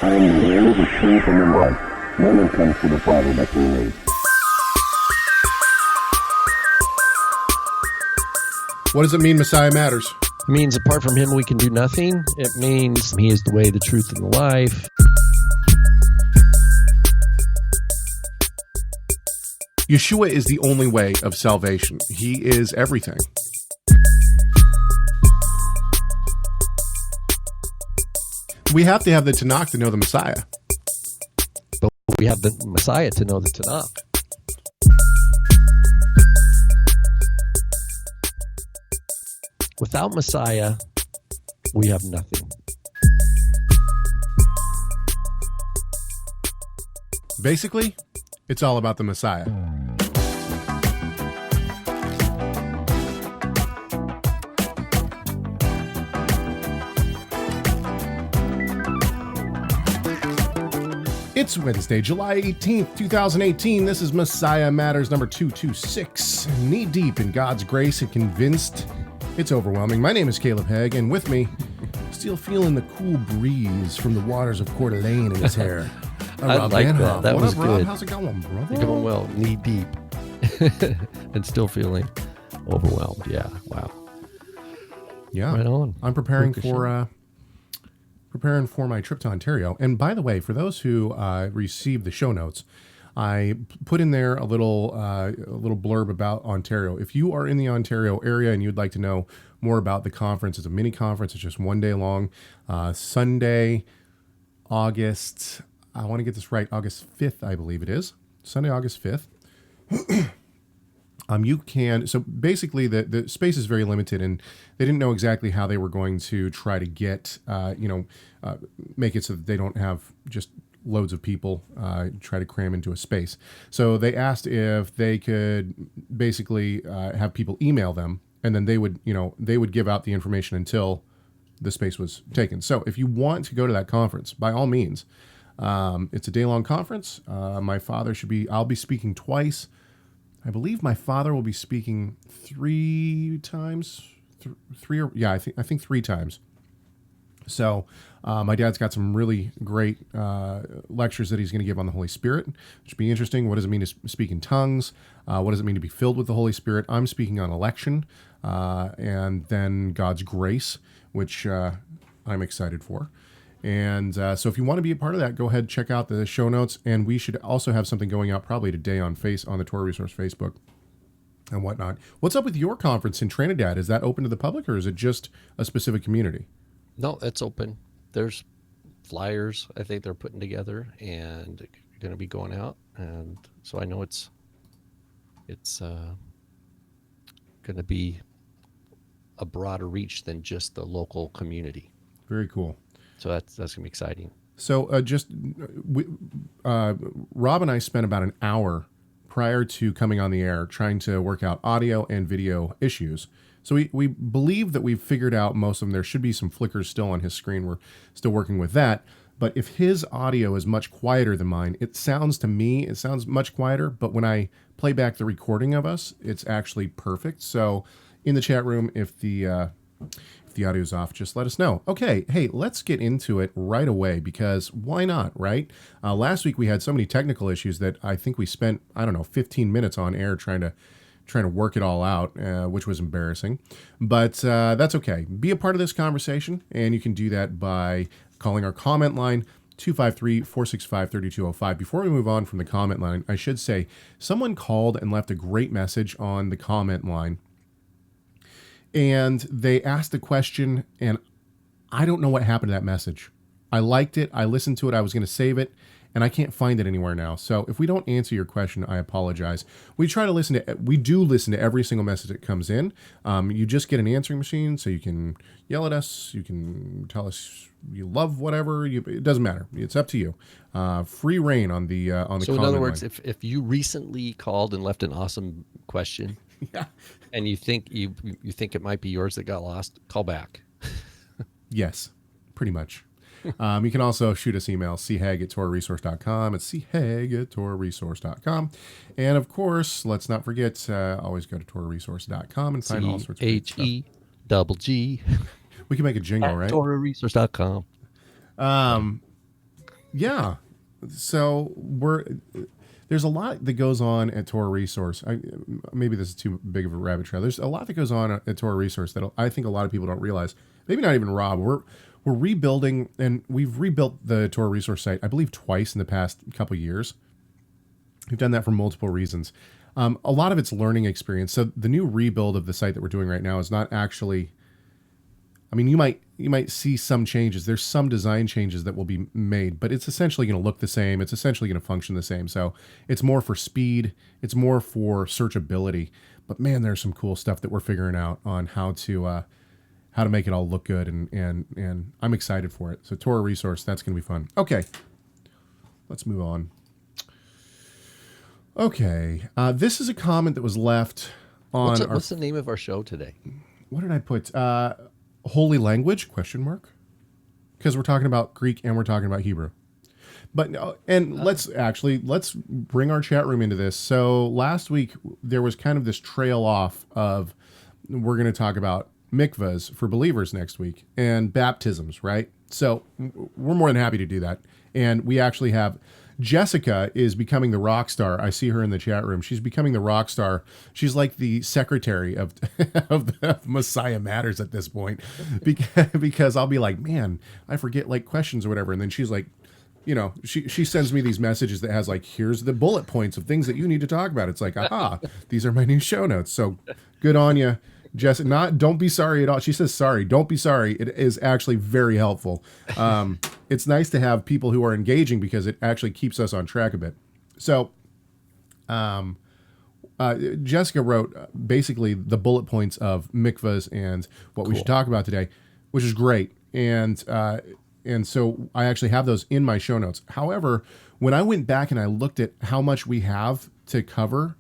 I am the way, the truth, and the life. No one comes to the Father but through me. What does it mean Messiah matters? It means apart from him, we can do nothing. It means he is the way, the truth, and the life. Yeshua is the only way of salvation. He is everything. We have to have the Tanakh to know the Messiah. But we have the Messiah to know the Tanakh. Without Messiah, we have nothing. Basically, it's all about the Messiah. It's Wednesday, July 18th, 2018. This is Messiah Matters number 226. Knee deep in God's grace and convinced it's overwhelming. My name is Caleb Hegg, and with me, still feeling the cool breeze from the waters of Coeur d'Alene in his hair. I like that. That was up, Rob? good. How's it going, brother? You're going well, knee deep, and still feeling overwhelmed. Yeah, wow. Yeah, right on. I'm preparing for my trip to Ontario. And by the way, for those who received the show notes, I put in there a little blurb about Ontario. If you are in the Ontario area and you'd like to know more about the conference, it's a mini conference. It's just one day long. Sunday, August. I want to get this right. August 5th, I believe it is. Sunday, August 5th. You can, so basically the space is very limited, and they didn't know exactly how they were going to try to get, make it so that they don't have just loads of people try to cram into a space. So they asked if they could basically have people email them, and then they would give out the information until the space was taken. So if you want to go to that conference, by all means, it's a day-long conference. I'll be speaking twice. I believe my father will be speaking three times. I think three times. So my dad's got some really great lectures that he's going to give on the Holy Spirit, which should be interesting. What does it mean to speak in tongues? What does it mean to be filled with the Holy Spirit? I'm speaking on election and then God's grace, which I'm excited for. And so if you want to be a part of that, go ahead, check out the show notes. And we should also have something going out probably today on the Torah Resource Facebook and whatnot. What's up with your conference in Trinidad? Is that open to the public, or is it just a specific community? No, it's open. There's flyers I think they're putting together and going to be going out. And so I know it's going to be a broader reach than just the local community. Very cool. So that's going to be exciting. So Rob and I spent about an hour prior to coming on the air trying to work out audio and video issues. So we believe that we've figured out most of them. There should be some flickers still on his screen. We're still working with that. But if his audio is much quieter than mine, it sounds much quieter. But when I play back the recording of us, it's actually perfect. So in the chat room, if the audio's off, just let us know. Okay, hey, let's get into it right away, because why not, right? Last week we had so many technical issues that I think we spent, 15 minutes on air trying to work it all out, which was embarrassing. But that's okay. Be a part of this conversation, and you can do that by calling our comment line, 253-465-3205. Before we move on from the comment line, I should say someone called and left a great message on the comment line. And they asked a question, and I don't know what happened to that message. I liked it. I listened to it. I was going to save it, and I can't find it anywhere now. So if we don't answer your question, I apologize. We do listen to every single message that comes in. You just get an answering machine, so you can yell at us. You can tell us you love whatever. It doesn't matter. It's up to you. Free reign on the comment. So in other words, if you recently called and left an awesome question, yeah, and you think it might be yours that got lost, call back. Yes, pretty much. You can also shoot us email, chegg@TorahResource.com. It's chegg@TorahResource.com. And of course, let's not forget, always go to TorahResource.com and find all sorts of great stuff. CHEGG. We can make a jingle, right? TorahResource.com. Yeah. So there's a lot that goes on at Torah Resource. Maybe this is too big of a rabbit trail. There's a lot that goes on at Torah Resource that I think a lot of people don't realize. Maybe not even Rob. We're rebuilding, and we've rebuilt the Torah Resource site, I believe, twice in the past couple of years. We've done that for multiple reasons. A lot of it's learning experience. So the new rebuild of the site that we're doing right now is not actually. I mean, you might see some changes. There's some design changes that will be made, but it's essentially going to look the same. It's essentially going to function the same. So it's more for speed. It's more for searchability. But man, there's some cool stuff that we're figuring out on how to make it all look good, and I'm excited for it. So Torah Resource, that's going to be fun. Okay, let's move on. Okay, this is a comment that was left on. What's the name of our show today? What did I put? Holy language? ? Because we're talking about Greek and we're talking about Hebrew. But let's bring our chat room into this. So last week there was kind of this trail off of we're going to talk about mikvahs for believers next week and baptisms, right? So we're more than happy to do that. And we actually have Jessica is becoming the rock star. I see her in the chat room. She's becoming the rock star. She's like the secretary of of Messiah Matters at this point, because I'll be like, man, I forget like questions or whatever, and then she's like, she sends me these messages that has like, here's the bullet points of things that you need to talk about. It's like, aha, these are my new show notes. So good on you, Jess. Don't be sorry at all. She says sorry. Don't be sorry. It is actually very helpful. It's nice to have people who are engaging because it actually keeps us on track a bit. So, Jessica wrote basically the bullet points of mikvahs and what we should talk about today, which is great. And so I actually have those in my show notes. However, when I went back and I looked at how much we have to cover,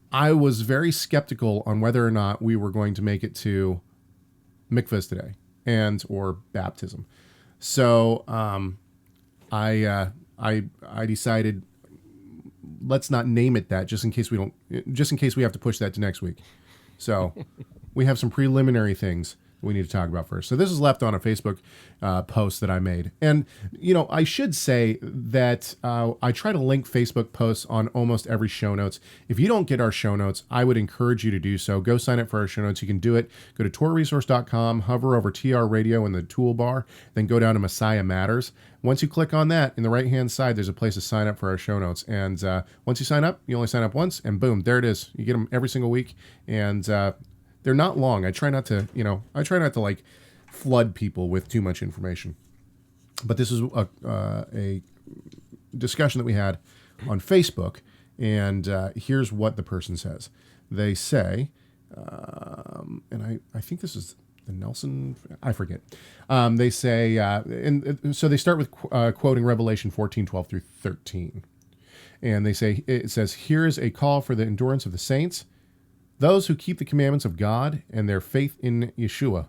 I was very skeptical on whether or not we were going to make it to mikvahs today or baptism. So I decided let's not name it that just in case we have to push that to next week. So we have some preliminary things we need to talk about first. So this is left on a Facebook post that I made. And, I should say that I try to link Facebook posts on almost every show notes. If you don't get our show notes, I would encourage you to do so. Go sign up for our show notes. You can do it. Go to TorahResource.com, hover over TR Radio in the toolbar, then go down to Messiah Matters. Once you click on that, in the right-hand side, there's a place to sign up for our show notes. And once you sign up, you only sign up once, and boom, there it is. You get them every single week. And they're not long. I try not to like flood people with too much information. But this is a discussion that we had on Facebook, and here's what the person says. They say, and I think this is the Nelson, I forget. They say, and so they start with quoting Revelation 14:12 through 13. And they say, it says, here is a call for the endurance of the saints, those who keep the commandments of God and their faith in Yeshua.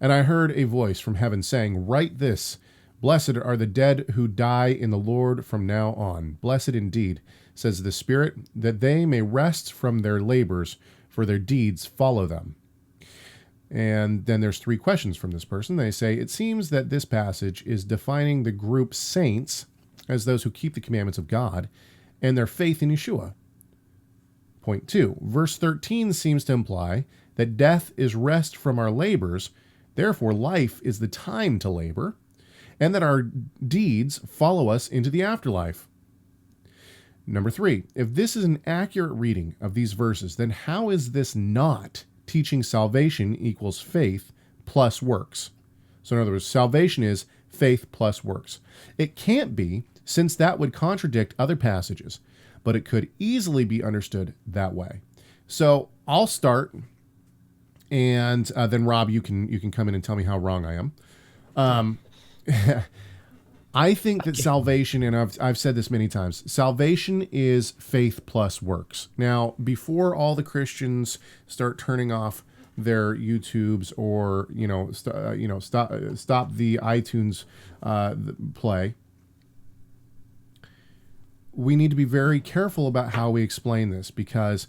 And I heard a voice from heaven saying, write this, blessed are the dead who die in the Lord from now on. Blessed indeed, says the Spirit, that they may rest from their labors, for their deeds follow them. And then there's 3 questions from this person. They say, it seems that this passage is defining the group saints as those who keep the commandments of God and their faith in Yeshua. Point 2, verse 13 seems to imply that death is rest from our labors, therefore life is the time to labor, and that our deeds follow us into the afterlife. Number 3, if this is an accurate reading of these verses, then how is this not teaching salvation equals faith plus works? So in other words, salvation is faith plus works. It can't be, since that would contradict other passages, but it could easily be understood that way. So I'll start, and then Rob, you can come in and tell me how wrong I am. I think that salvation, and I've said this many times, salvation is faith plus works. Now, before all the Christians start turning off their YouTubes or stop the iTunes play, we need to be very careful about how we explain this, because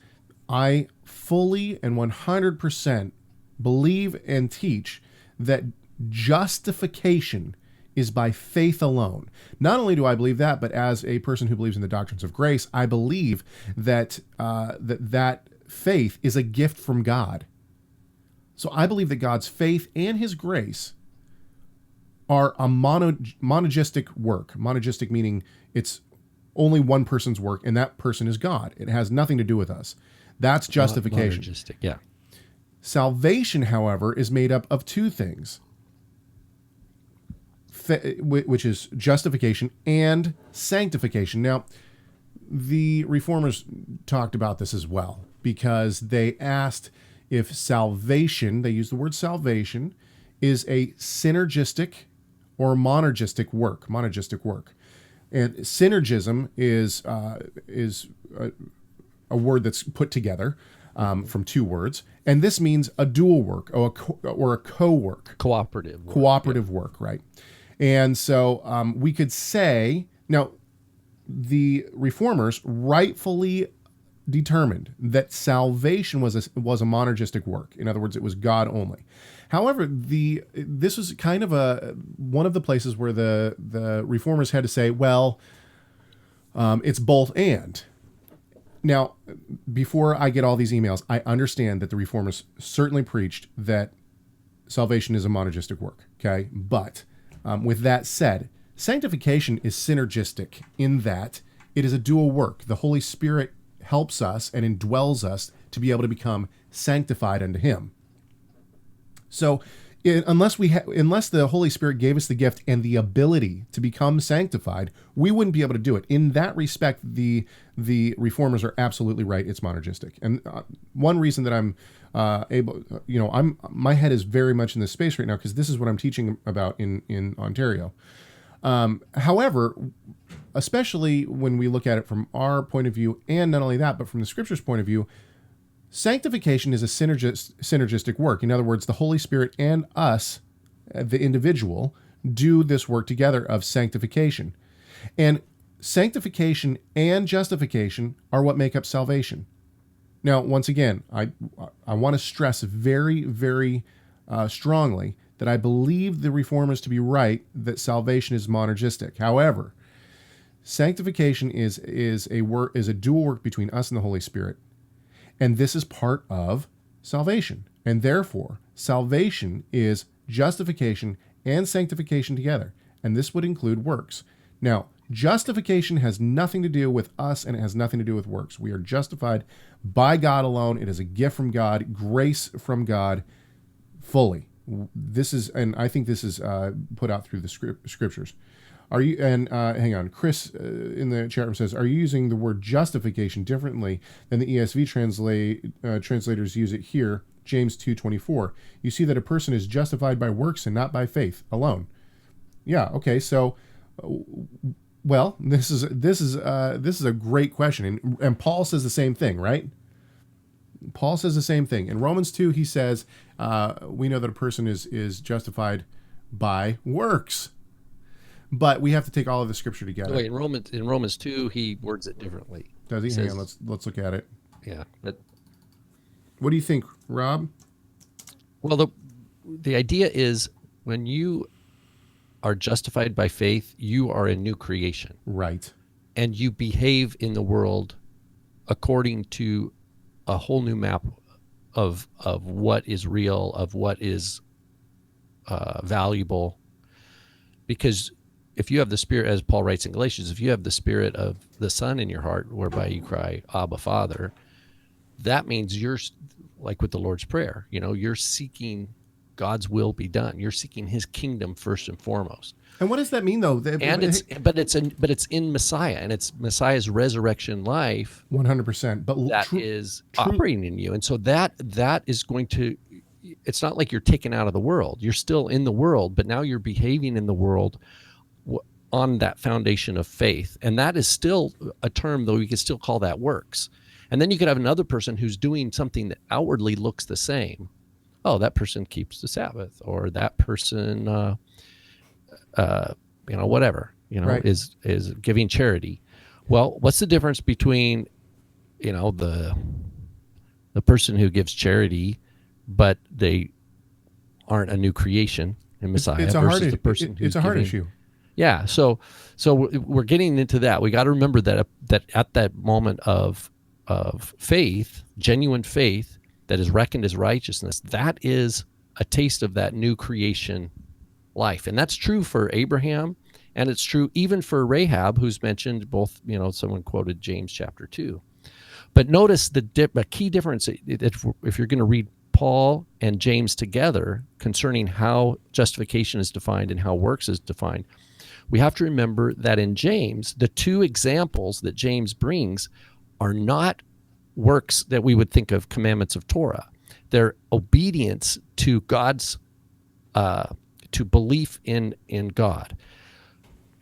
I fully and 100% believe and teach that justification is by faith alone. Not only do I believe that, but as a person who believes in the doctrines of grace, I believe that that faith is a gift from God. So I believe that God's faith and his grace are a monogistic work. Monogistic meaning it's only one person's work, and that person is God. It has nothing to do with us. That's justification. Monergistic, yeah. Salvation, however, is made up of two things, which is justification and sanctification. Now, the Reformers talked about this as well, because they asked if salvation, they used the word salvation, is a synergistic or monergistic work. Monergistic work. And synergism is a word that's put together from two words, and this means a dual work or a co-work. Cooperative work, right? And so we could say, now, the Reformers rightfully determined that salvation was a monergistic work. In other words, it was God only. However, this was kind of one of the places where the Reformers had to say, well, it's both and. Now, before I get all these emails, I understand that the Reformers certainly preached that salvation is a monergistic work, okay? But with that said, sanctification is synergistic in that it is a dual work. The Holy Spirit helps us and indwells us to be able to become sanctified unto him. So unless the Holy Spirit gave us the gift and the ability to become sanctified, we wouldn't be able to do it. In that respect, the Reformers are absolutely right. It's monergistic. And one reason that I'm my head is very much in this space right now because this is what I'm teaching about in Ontario. However, especially when we look at it from our point of view, and not only that, but from the Scripture's point of view, sanctification is a synergistic work. In other words, the Holy Spirit and us, the individual, do this work together of sanctification. And sanctification and justification are what make up salvation. Now, once again, I want to stress very, very strongly that I believe the Reformers to be right that salvation is monergistic. However, sanctification is a dual work between us and the Holy Spirit. And this is part of salvation. And therefore, salvation is justification and sanctification together. And this would include works. Now, justification has nothing to do with us, and it has nothing to do with works. We are justified by God alone. It is a gift from God, grace from God, fully. This is, and I think this is put out through the scriptures. Are you? And hang on, Chris in the chat room says, "Are you using the word justification differently than the ESV translators use it here?" James 2:24. You see that a person is justified by works and not by faith alone. Yeah. Okay. So, well, this is a great question, and Paul says the same thing, right? Paul says the same thing in Romans 2. He says, "We know that a person is justified by works." But we have to take all of the scripture together. Wait, in Romans 2, he words it differently. Does he? Hang on, let's look at it. Yeah. But, what do you think, Rob? well, the idea is when you are justified by faith, you are a new creation. Right. And you behave in the world according to a whole new map of what is real, of what is valuable. Because if you have the Spirit, as Paul writes in Galatians, if you have the Spirit of the Son in your heart, whereby you cry, Abba, Father, that means you're like with the Lord's Prayer. You're seeking God's will be done. You're seeking His kingdom first and foremost. And what does that mean, though? It's in Messiah, and it's Messiah's resurrection life. 100%. But that is operating in you, and so that is going to. It's not like you're taken out of the world. You're still in the world, but now you're behaving in the world on that foundation of faith. And that is still a term, though you could still call that works. And then you could have another person who's doing something that outwardly looks the same. Oh, that person keeps the Sabbath, or that person, whatever, right. is giving charity. Well, what's the difference between, the person who gives charity, but they aren't a new creation, in Messiah It's a versus hard, the person who's it's a hard giving- issue. Yeah, so we're getting into that. We got to remember that at that moment of faith, genuine faith that is reckoned as righteousness, that is a taste of that new creation life, and that's true for Abraham, and it's true even for Rahab, who's mentioned both. Someone quoted James chapter 2, but notice the key difference if you're going to read Paul and James together concerning how justification is defined and how works is defined. We have to remember that in James, the two examples that James brings are not works that we would think of commandments of Torah. They're obedience to God's, to belief in God.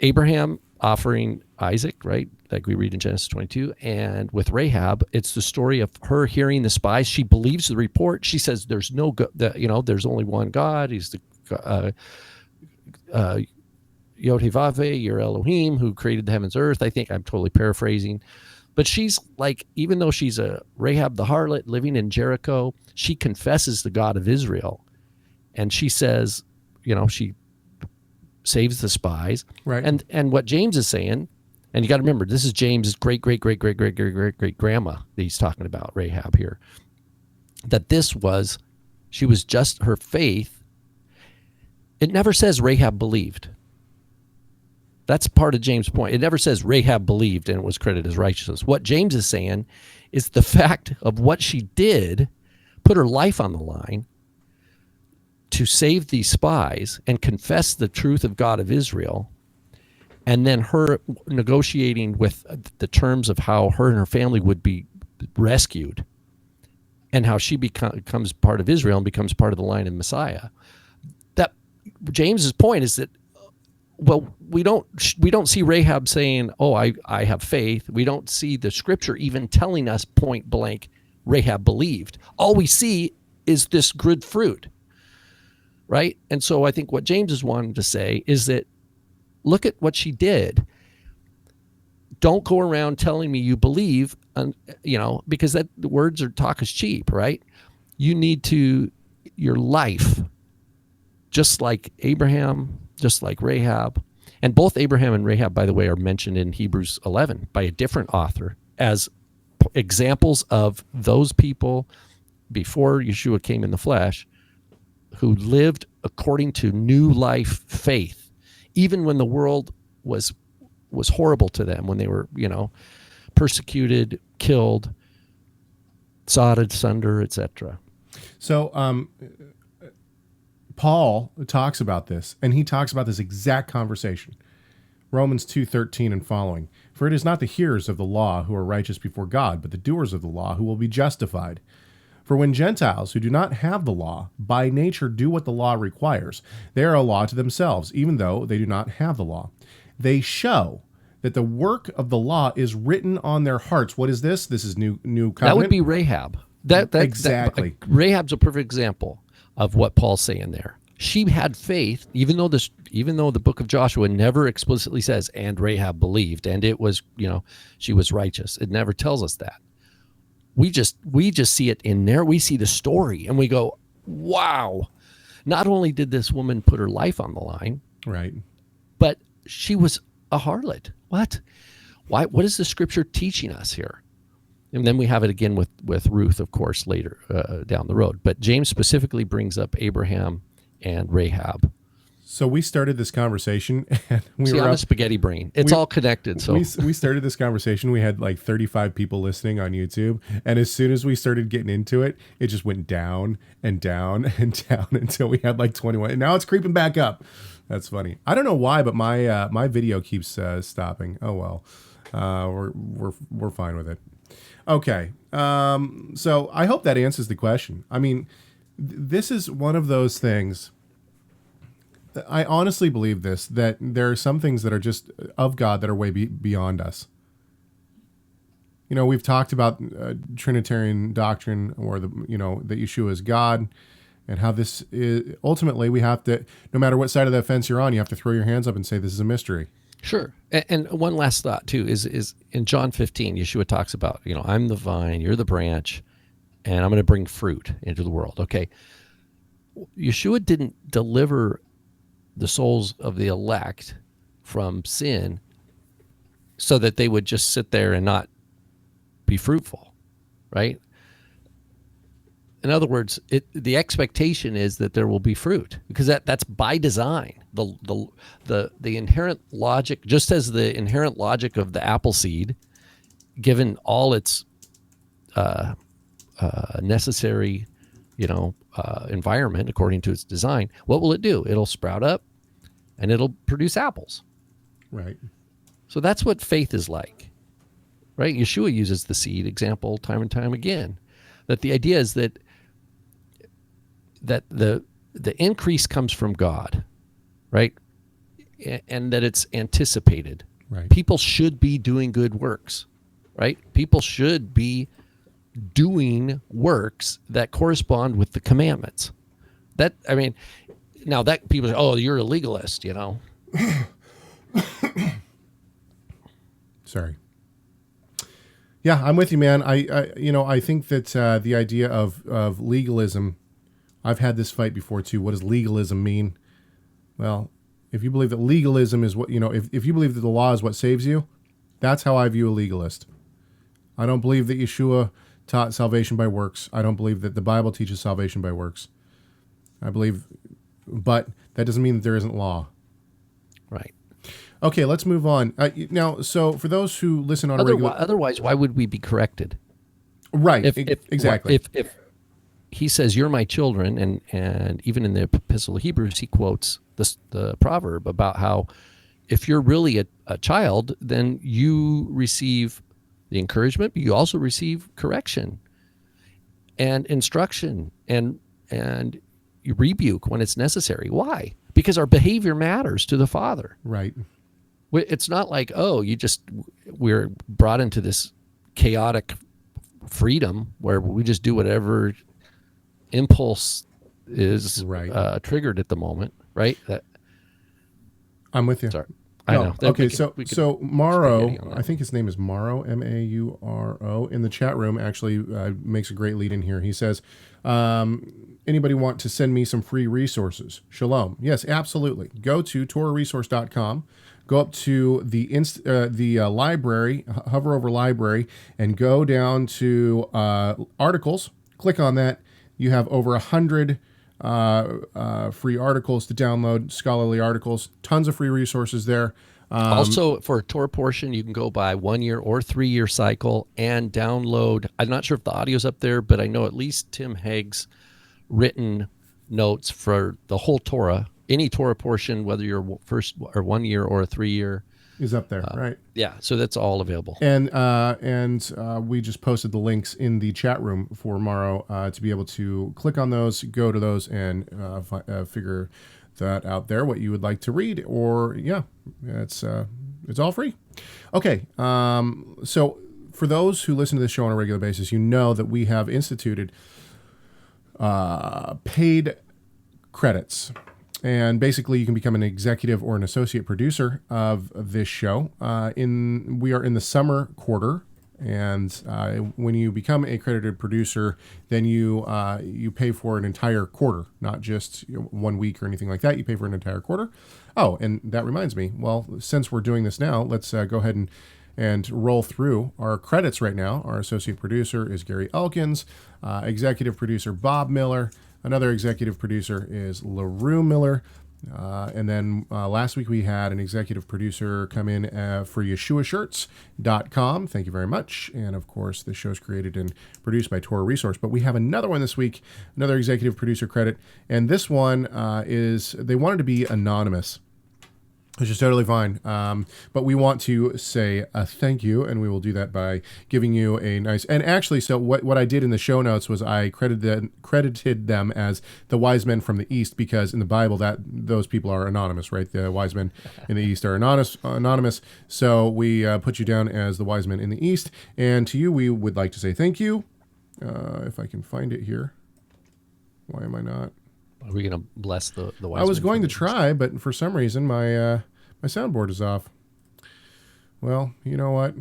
Abraham offering Isaac, right? Like we read in Genesis 22. And with Rahab, it's the story of her hearing the spies. She believes the report. She says there's no God, there's only one God. He's the Yod-Heh-Vav-Veh, your Elohim, who created the heavens and earth. I think I'm totally paraphrasing. But she's like, even though she's a Rahab the harlot living in Jericho, she confesses the God of Israel. And she says, she saves the spies. Right. And what James is saying, and you got to remember, this is James's great-great-great-great-great-great-great-grandma that he's talking about, Rahab here, that she was just her faith. It never says Rahab believed. That's part of James' point. It never says Rahab believed and it was credited as righteousness. What James is saying is the fact of what she did, put her life on the line to save these spies and confess the truth of God of Israel, and then her negotiating with the terms of how her and her family would be rescued and how she becomes part of Israel and becomes part of the line of Messiah. That James's point is that, well, we don't see Rahab saying, "Oh, I have faith." We don't see the scripture even telling us point blank Rahab believed. All we see is this good fruit, right? And so I think what James is wanting to say is that look at what she did. Don't go around telling me you believe, because the words are talk is cheap, right? You need to your life, just like Abraham, just like Rahab. And both Abraham and Rahab, by the way, are mentioned in Hebrews 11 by a different author as examples of those people before Yeshua came in the flesh who lived according to new life faith, even when the world was horrible to them, when they were, persecuted, killed, sawed asunder, etc. So, Paul talks about this, and he talks about this exact conversation. Romans 2:13 and following. For it is not the hearers of the law who are righteous before God, but the doers of the law who will be justified. For when Gentiles who do not have the law by nature do what the law requires, they are a law to themselves, even though they do not have the law. They show that the work of the law is written on their hearts. What is this? This is new covenant. That would be Rahab. Exactly. Rahab's a perfect example of what Paul's saying there. She had faith, even though the book of Joshua never explicitly says, and Rahab believed, and it was, she was righteous. It never tells us that. We just see it in there. We see the story and we go, wow. Not only did this woman put her life on the line, right, but she was a harlot. What? Why? What is the scripture teaching us here? And then we have it again with Ruth, of course, later down the road. But James specifically brings up Abraham and Rahab. So we started this conversation, and I'm a spaghetti brain. It's all connected. So we started this conversation. We had like 35 people listening on YouTube, and as soon as we started getting into it, it just went down and down and down until we had like 21. And now it's creeping back up. That's funny. I don't know why, but my video keeps stopping. Oh well, we're fine with it. Okay, so I hope that answers the question. I mean, this is one of those things. I honestly believe that there are some things that are just of God that are way beyond us. We've talked about Trinitarian doctrine, or that Yeshua is God, and how this is ultimately we have to, no matter what side of the fence you're on, you have to throw your hands up and say this is a mystery. Sure. And one last thought too is in John 15, Yeshua talks about, I'm the vine, you're the branch, and I'm going to bring fruit into the world. Okay. Yeshua didn't deliver the souls of the elect from sin so that they would just sit there and not be fruitful, right? In other words, the expectation is that there will be fruit, because that's by design. The inherent logic, just as the inherent logic of the apple seed, given all its necessary, environment according to its design, what will it do? It'll sprout up, and it'll produce apples. Right. So that's what faith is like, right? Yeshua uses the seed example time and time again. That the idea is that the increase comes from God, right? And that it's anticipated. Right. People should be doing good works, right? People should be doing works that correspond with the commandments. Now that people say, oh, you're a legalist, Sorry. Yeah, I'm with you, man. I think that the idea of legalism, I've had this fight before too. What does legalism mean? Well, if you believe that legalism is what, if you believe that the law is what saves you, that's how I view a legalist. I don't believe that Yeshua taught salvation by works. I don't believe that the Bible teaches salvation by works. But that doesn't mean that there isn't law. Right. Okay, let's move on. Now, so for those who listen on a regular... Otherwise, why would we be corrected? Right, exactly. If he says, you're my children, and even in the Epistle of Hebrews, he quotes the proverb about how if you're really a child, then you receive the encouragement, but you also receive correction and instruction and you rebuke when it's necessary. Why? Because our behavior matters to the Father. Right. It's not like, we're brought into this chaotic freedom where we just do whatever impulse is triggered at the moment, right? I'm with you. Sorry. I know. Okay, so Mauro, I think his name is Mauro, Mauro, in the chat room actually makes a great lead in here. He says, anybody want to send me some free resources? Shalom. Yes, absolutely. Go to TorahResource.com. Go up to the library, hover over library, and go down to articles. Click on that. You have over 100 free articles to download, scholarly articles, tons of free resources there. Also, for a Torah portion, you can go by 1 year or 3 year cycle and download. I'm not sure if the audio's up there, but I know at least Tim Hagg's written notes for the whole Torah. Any Torah portion, whether you're first or 1 year or a 3 year, is up there, right? Yeah, so that's all available. And we just posted the links in the chat room for Mauro to be able to click on those, go to those, and figure that out there, what you would like to read, or it's all free. Okay, so for those who listen to this show on a regular basis, you know that we have instituted paid credits. And basically, you can become an executive or an associate producer of this show. We are in the summer quarter, and when you become a credited producer, then you pay for an entire quarter, not just 1 week or anything like that. You pay for an entire quarter. Oh, and that reminds me. Well, since we're doing this now, let's go ahead and roll through our credits right now. Our associate producer is Gary Elkins, executive producer Bob Miller. Another executive producer is Larue Miller. And then last week we had an executive producer come in for YeshuaShirts.com. Thank you very much. And of course, the show's created and produced by Torah Resource. But we have another one this week, another executive producer credit. And this one is, they wanted to be anonymous, which is totally fine. But we want to say a thank you, and we will do that by giving you a nice... And actually, so what I did in the show notes was I credited them as the wise men from the East, because in the Bible, those people are anonymous, right? The wise men in the East are anonymous. So we put you down as the wise men in the East. And to you, we would like to say thank you. If I can find it here. Why am I not? Are we going to bless the wise? I was going to try, but for some reason my soundboard is off. Well, you know what?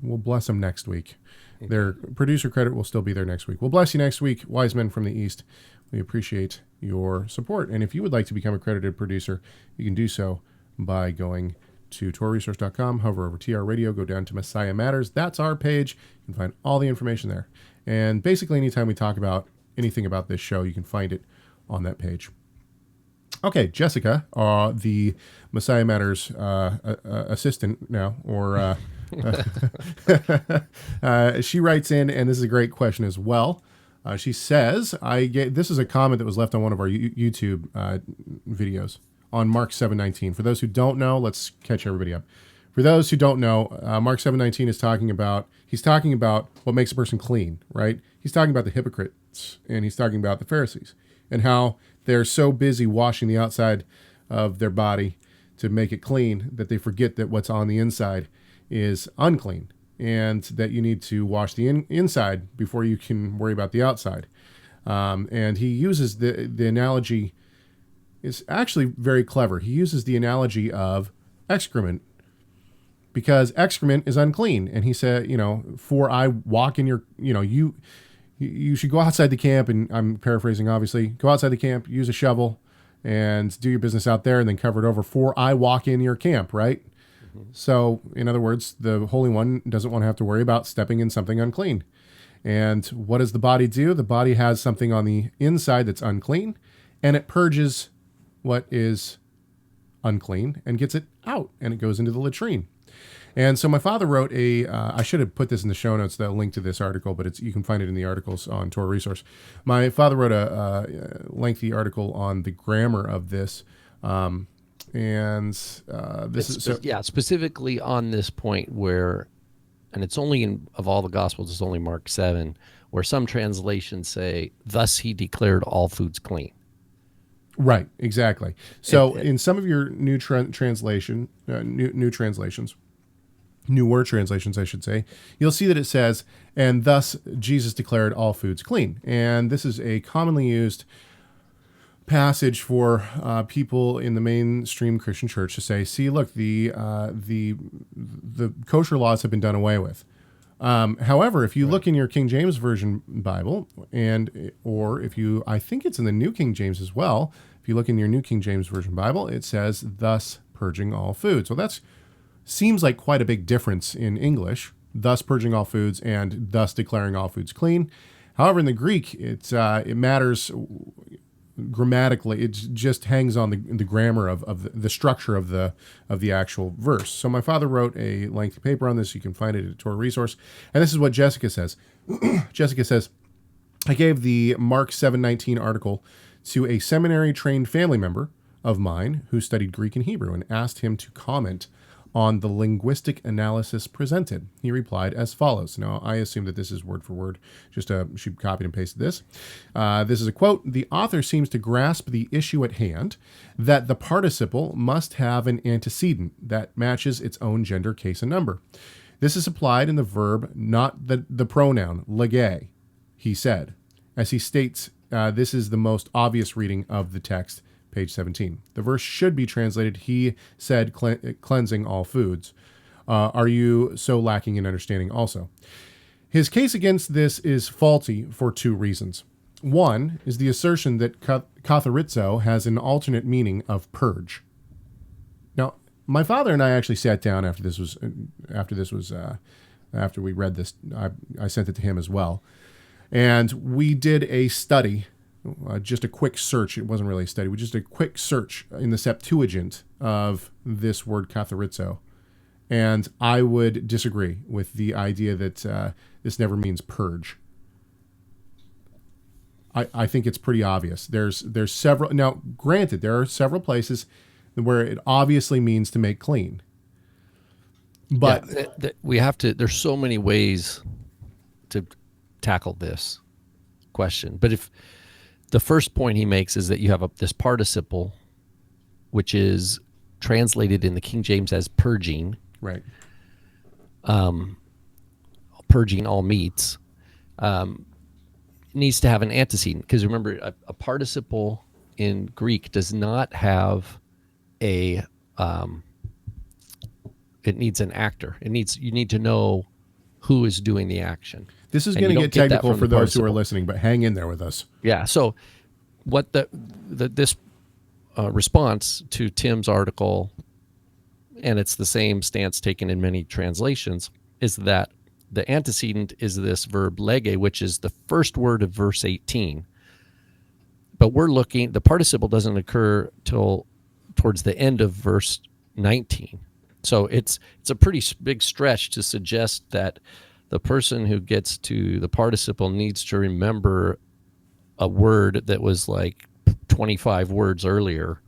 We'll bless them next week. Okay. Their producer credit will still be there next week. We'll bless you next week, wise men from the East. We appreciate your support. And if you would like to become a credited producer, you can do so by going to TorahResource.com, hover over TR Radio, go down to Messiah Matters. That's our page. You can find all the information there. And basically, anytime we talk about anything about this show, you can find it on that page. Okay, Jessica, the Messiah Matters assistant now, or she writes in, and this is a great question as well. She says, this is a comment that was left on one of our YouTube videos on Mark 7:19. For those who don't know, let's catch everybody up. For those who don't know, Mark 7:19 is talking about what makes a person clean, right? He's talking about the hypocrites, and he's talking about the Pharisees, and how they're so busy washing the outside of their body to make it clean that they forget that what's on the inside is unclean, and that you need to wash the inside before you can worry about the outside. And he uses the analogy. It's actually very clever. He uses the analogy of excrement, because excrement is unclean. And he said, for I walk in your, you should go outside the camp, and I'm paraphrasing, obviously, go outside the camp, use a shovel, and do your business out there, and then cover it over, for I walk in your camp, right? Mm-hmm. So, in other words, the Holy One doesn't want to have to worry about stepping in something unclean. And what does the body do? The body has something on the inside that's unclean, and it purges what is unclean and gets it out, and it goes into the latrine. And so my father wrote I should have put this in the show notes, the link to this article, but you can find it in the articles on Torah Resource. My father wrote a lengthy article on the grammar of this. Specifically on this point where, and it's only of all the Gospels, it's only Mark 7, where some translations say, thus he declared all foods clean. Right, exactly. So in some of your newer translations, I should say, you'll see that it says, and thus Jesus declared all foods clean. And this is a commonly used passage for people in the mainstream Christian church to say, see, look, the kosher laws have been done away with. However, if you look in your King James Version Bible, I think it's in the New King James as well, if you look in your New King James Version Bible, it says, thus purging all foods. So that's seems like quite a big difference in English, thus purging all foods and thus declaring all foods clean. However, in the Greek, it matters grammatically. It just hangs on the grammar of the structure of the actual verse. So my father wrote a lengthy paper on this. You can find it at Torah Resource. And this is what Jessica says. Jessica says, I gave the Mark 7:19 article to a seminary-trained family member of mine who studied Greek and Hebrew and asked him to comment on the linguistic analysis presented. He replied as follows. Now, I assume that this is word for word. She copied and pasted this. This is a quote. The author seems to grasp the issue at hand, that the participle must have an antecedent that matches its own gender, case, and number. This is applied in the verb, not the pronoun, lege, he said. As he states, this is the most obvious reading of the text, page 17. The verse should be translated, he said, cleansing all foods. Are you so lacking in understanding also? His case against this is faulty for two reasons. One is the assertion that katharizo has an alternate meaning of purge. Now, my father and I actually sat down after we read this. I sent it to him as well. And we did a study, just a quick search. It wasn't really a study. We just did a quick search in the Septuagint of this word katharizo. And I would disagree with the idea that this never means purge. I think it's pretty obvious. There's several. Now, granted, there are several places where it obviously means to make clean. But we have to. There's so many ways to tackle this question. But if the first point he makes is that you have this participle, which is translated in the King James as purging, right? Purging all meats, needs to have an antecedent, because remember, a participle in Greek does not have a. It needs an actor. You need to know who is doing the action. This is going to get technical for those who are listening, but hang in there with us. Yeah. So what this response to Tim's article, and it's the same stance taken in many translations, is that the antecedent is this verb lege, which is the first word of verse 18. But we're looking, the participle doesn't occur till towards the end of verse 19. So it's a pretty big stretch to suggest that the person who gets to the participle needs to remember a word that was like 25 words earlier.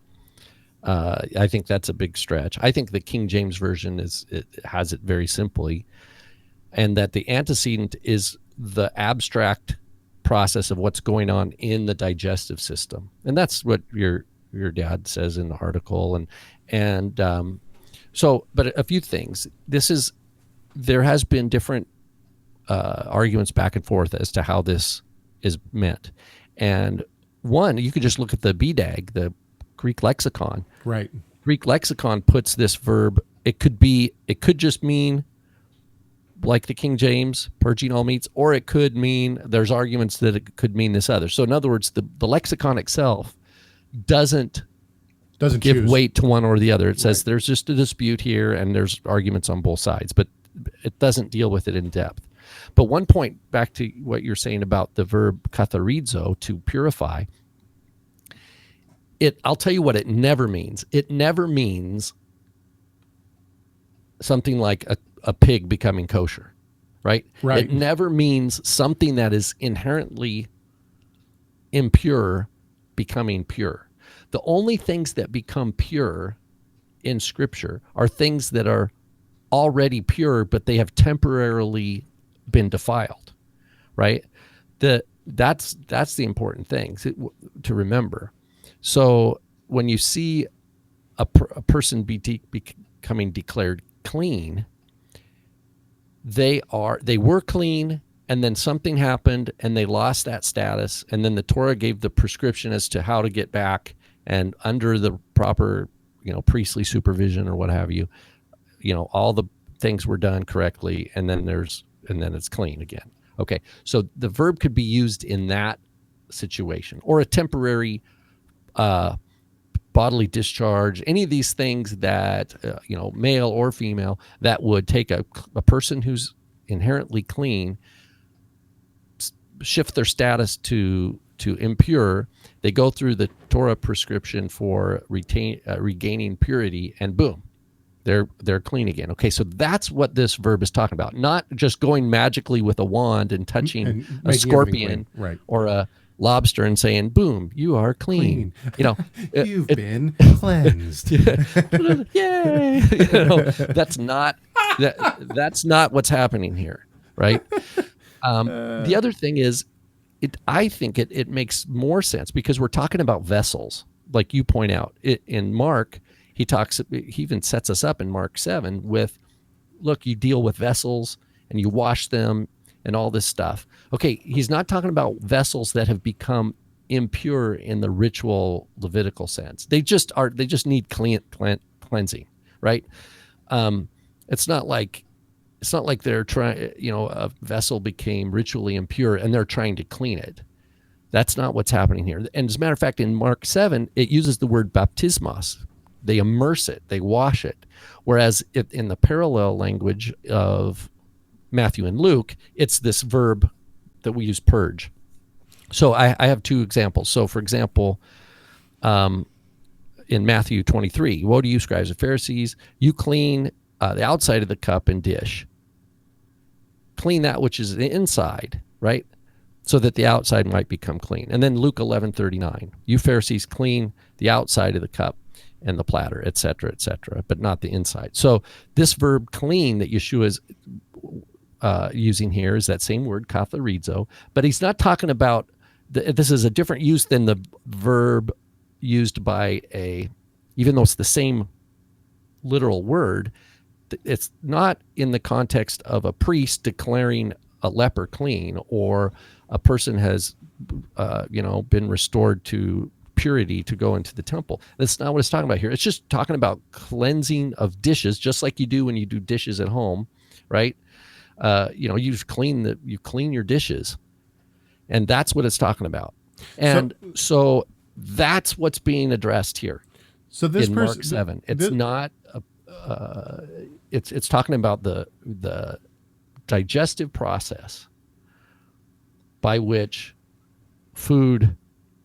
I think that's a big stretch. I think the King James Version has it very simply, and that the antecedent is the abstract process of what's going on in the digestive system, and that's what your dad says in the article. So, but a few things. There has been different arguments back and forth as to how this is meant, and one, you could just look at the BDAG, the Greek lexicon. Right. Greek lexicon puts this verb. It could just mean, like the King James, purging all meats, or it could mean, there's arguments that it could mean this other. So in other words, the lexicon itself doesn't give choose weight to one or the other. It says there's just a dispute here and there's arguments on both sides, but it doesn't deal with it in depth. But one point back to what you're saying about the verb katharizo, to purify, I'll tell you what it never means. It never means something like a pig becoming kosher, right? Right. It never means something that is inherently impure becoming pure. The only things that become pure in Scripture are things that are already pure, but they have temporarily been defiled, right? That's the important thing to remember. So when you see a person becoming declared clean, they were clean, and then something happened and they lost that status, and then the Torah gave the prescription as to how to get back, and under the proper, priestly supervision or what have you, all the things were done correctly, and then it's clean again. Okay, so the verb could be used in that situation, or a temporary bodily discharge, any of these things that, male or female, that would take a person who's inherently clean, shift their status to impure. They go through the Torah prescription for regaining purity, and boom, they're clean again. Okay, so that's what this verb is talking about. Not just going magically with a wand and touching and a scorpion, right, or a lobster and saying, boom, you are clean. You've been cleansed. Yay. That's not what's happening here, right? The other thing is, I think it makes more sense because we're talking about vessels, like you point out. In Mark, he even sets us up in Mark 7 with, look, you deal with vessels and you wash them and all this stuff. Okay, he's not talking about vessels that have become impure in the ritual Levitical sense. They just need cleansing, right? It's not like they're trying, a vessel became ritually impure and they're trying to clean it. That's not what's happening here. And as a matter of fact, in Mark 7, it uses the word baptismos. They immerse it, they wash it. Whereas in the parallel language of Matthew and Luke, it's this verb that we use, purge. So I have two examples. So for example, in Matthew 23, woe to you, scribes and Pharisees, you clean the outside of the cup and dish. Clean that which is the inside, right? So that the outside might become clean. And then Luke 11:39, you Pharisees clean the outside of the cup and the platter, et cetera, but not the inside. So this verb clean that Yeshua is using here is that same word, katharizo, but he's not talking about, this is a different use than the verb used by even though it's the same literal word, it's not in the context of a priest declaring a leper clean, or a person has, been restored to purity to go into the temple. That's not what it's talking about here. It's just talking about cleansing of dishes, just like you do when you do dishes at home, right? You clean your dishes, and that's what it's talking about. And so that's what's being addressed here. So this in Mark 7. It's not. It's talking about the digestive process by which food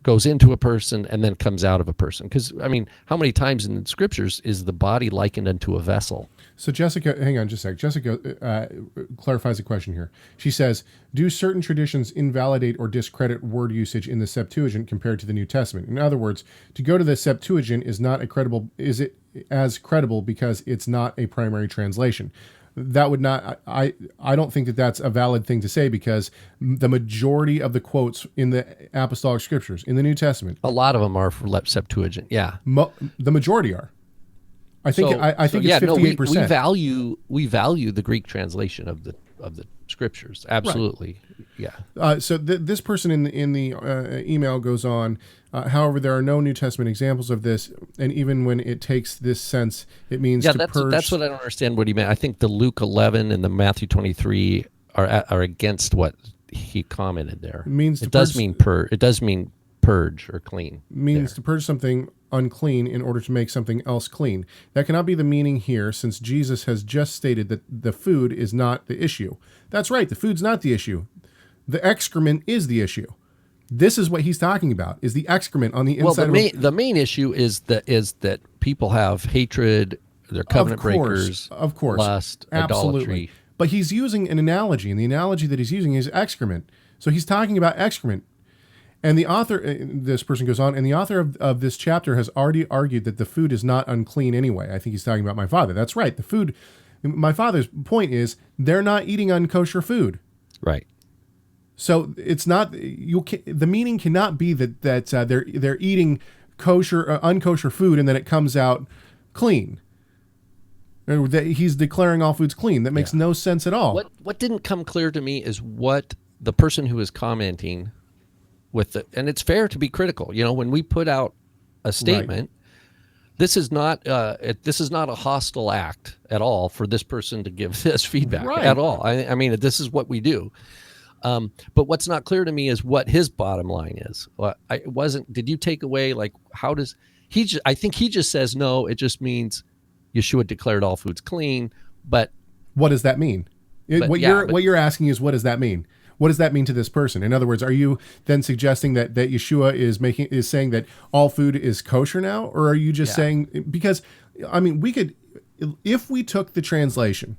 goes into a person and then comes out of a person. Because, I mean, how many times in the scriptures is the body likened unto a vessel? So Jessica, hang on just a sec. Jessica clarifies the question here. She says, do certain traditions invalidate or discredit word usage in the Septuagint compared to the New Testament? In other words, to go to the Septuagint is it as credible because it's not a primary translation? That would not, I don't think that that's a valid thing to say, because the majority of the quotes in the apostolic scriptures in the New Testament, a lot of them are for Septuagint. Yeah. The majority are. I think it's 58%. No, we value the Greek translation of the scriptures. Absolutely. Right. Yeah. So this person in the email goes on, however, there are no New Testament examples of this, and even when it takes this sense, it means purge. That's what I don't understand what he meant. I think the Luke 11 and the Matthew 23 are against what he commented there. It does mean purge or clean. Means to purge something unclean in order to make something else clean. That cannot be the meaning here, since Jesus has just stated that the food is not the issue. That's right, the food's not the issue. The excrement is the issue. This is what he's talking about, is the excrement on the inside. Well, the main issue is that people have hatred, they're covenant breakers, of course, lust, absolutely. idolatry. But he's using an analogy, and the analogy that he's using is excrement. So he's talking about excrement. And the author, this person goes on, and the author of this chapter has already argued that the food is not unclean anyway. I think he's talking about my father. That's right. The food, my father's point is, they're not eating unkosher food. Right. So it's not, the meaning cannot be that they're eating kosher or unkosher food and then it comes out clean. Or that he's declaring all foods clean. That makes no sense at all. What didn't come clear to me is what the person who is commenting and it's fair to be critical. You know, when we put out a statement, this is not a hostile act at all for this person to give this feedback at all. I mean, this is what we do. But what's not clear to me is what his bottom line is. Did you take away, like, how does I think he just says, no, it just means Yeshua declared all foods clean. But what does that mean? What you're asking is, what does that mean? What does that mean to this person? In other words, are you then suggesting that Yeshua is saying that all food is kosher now? Or are you just saying, because, I mean, we could, if we took the translation,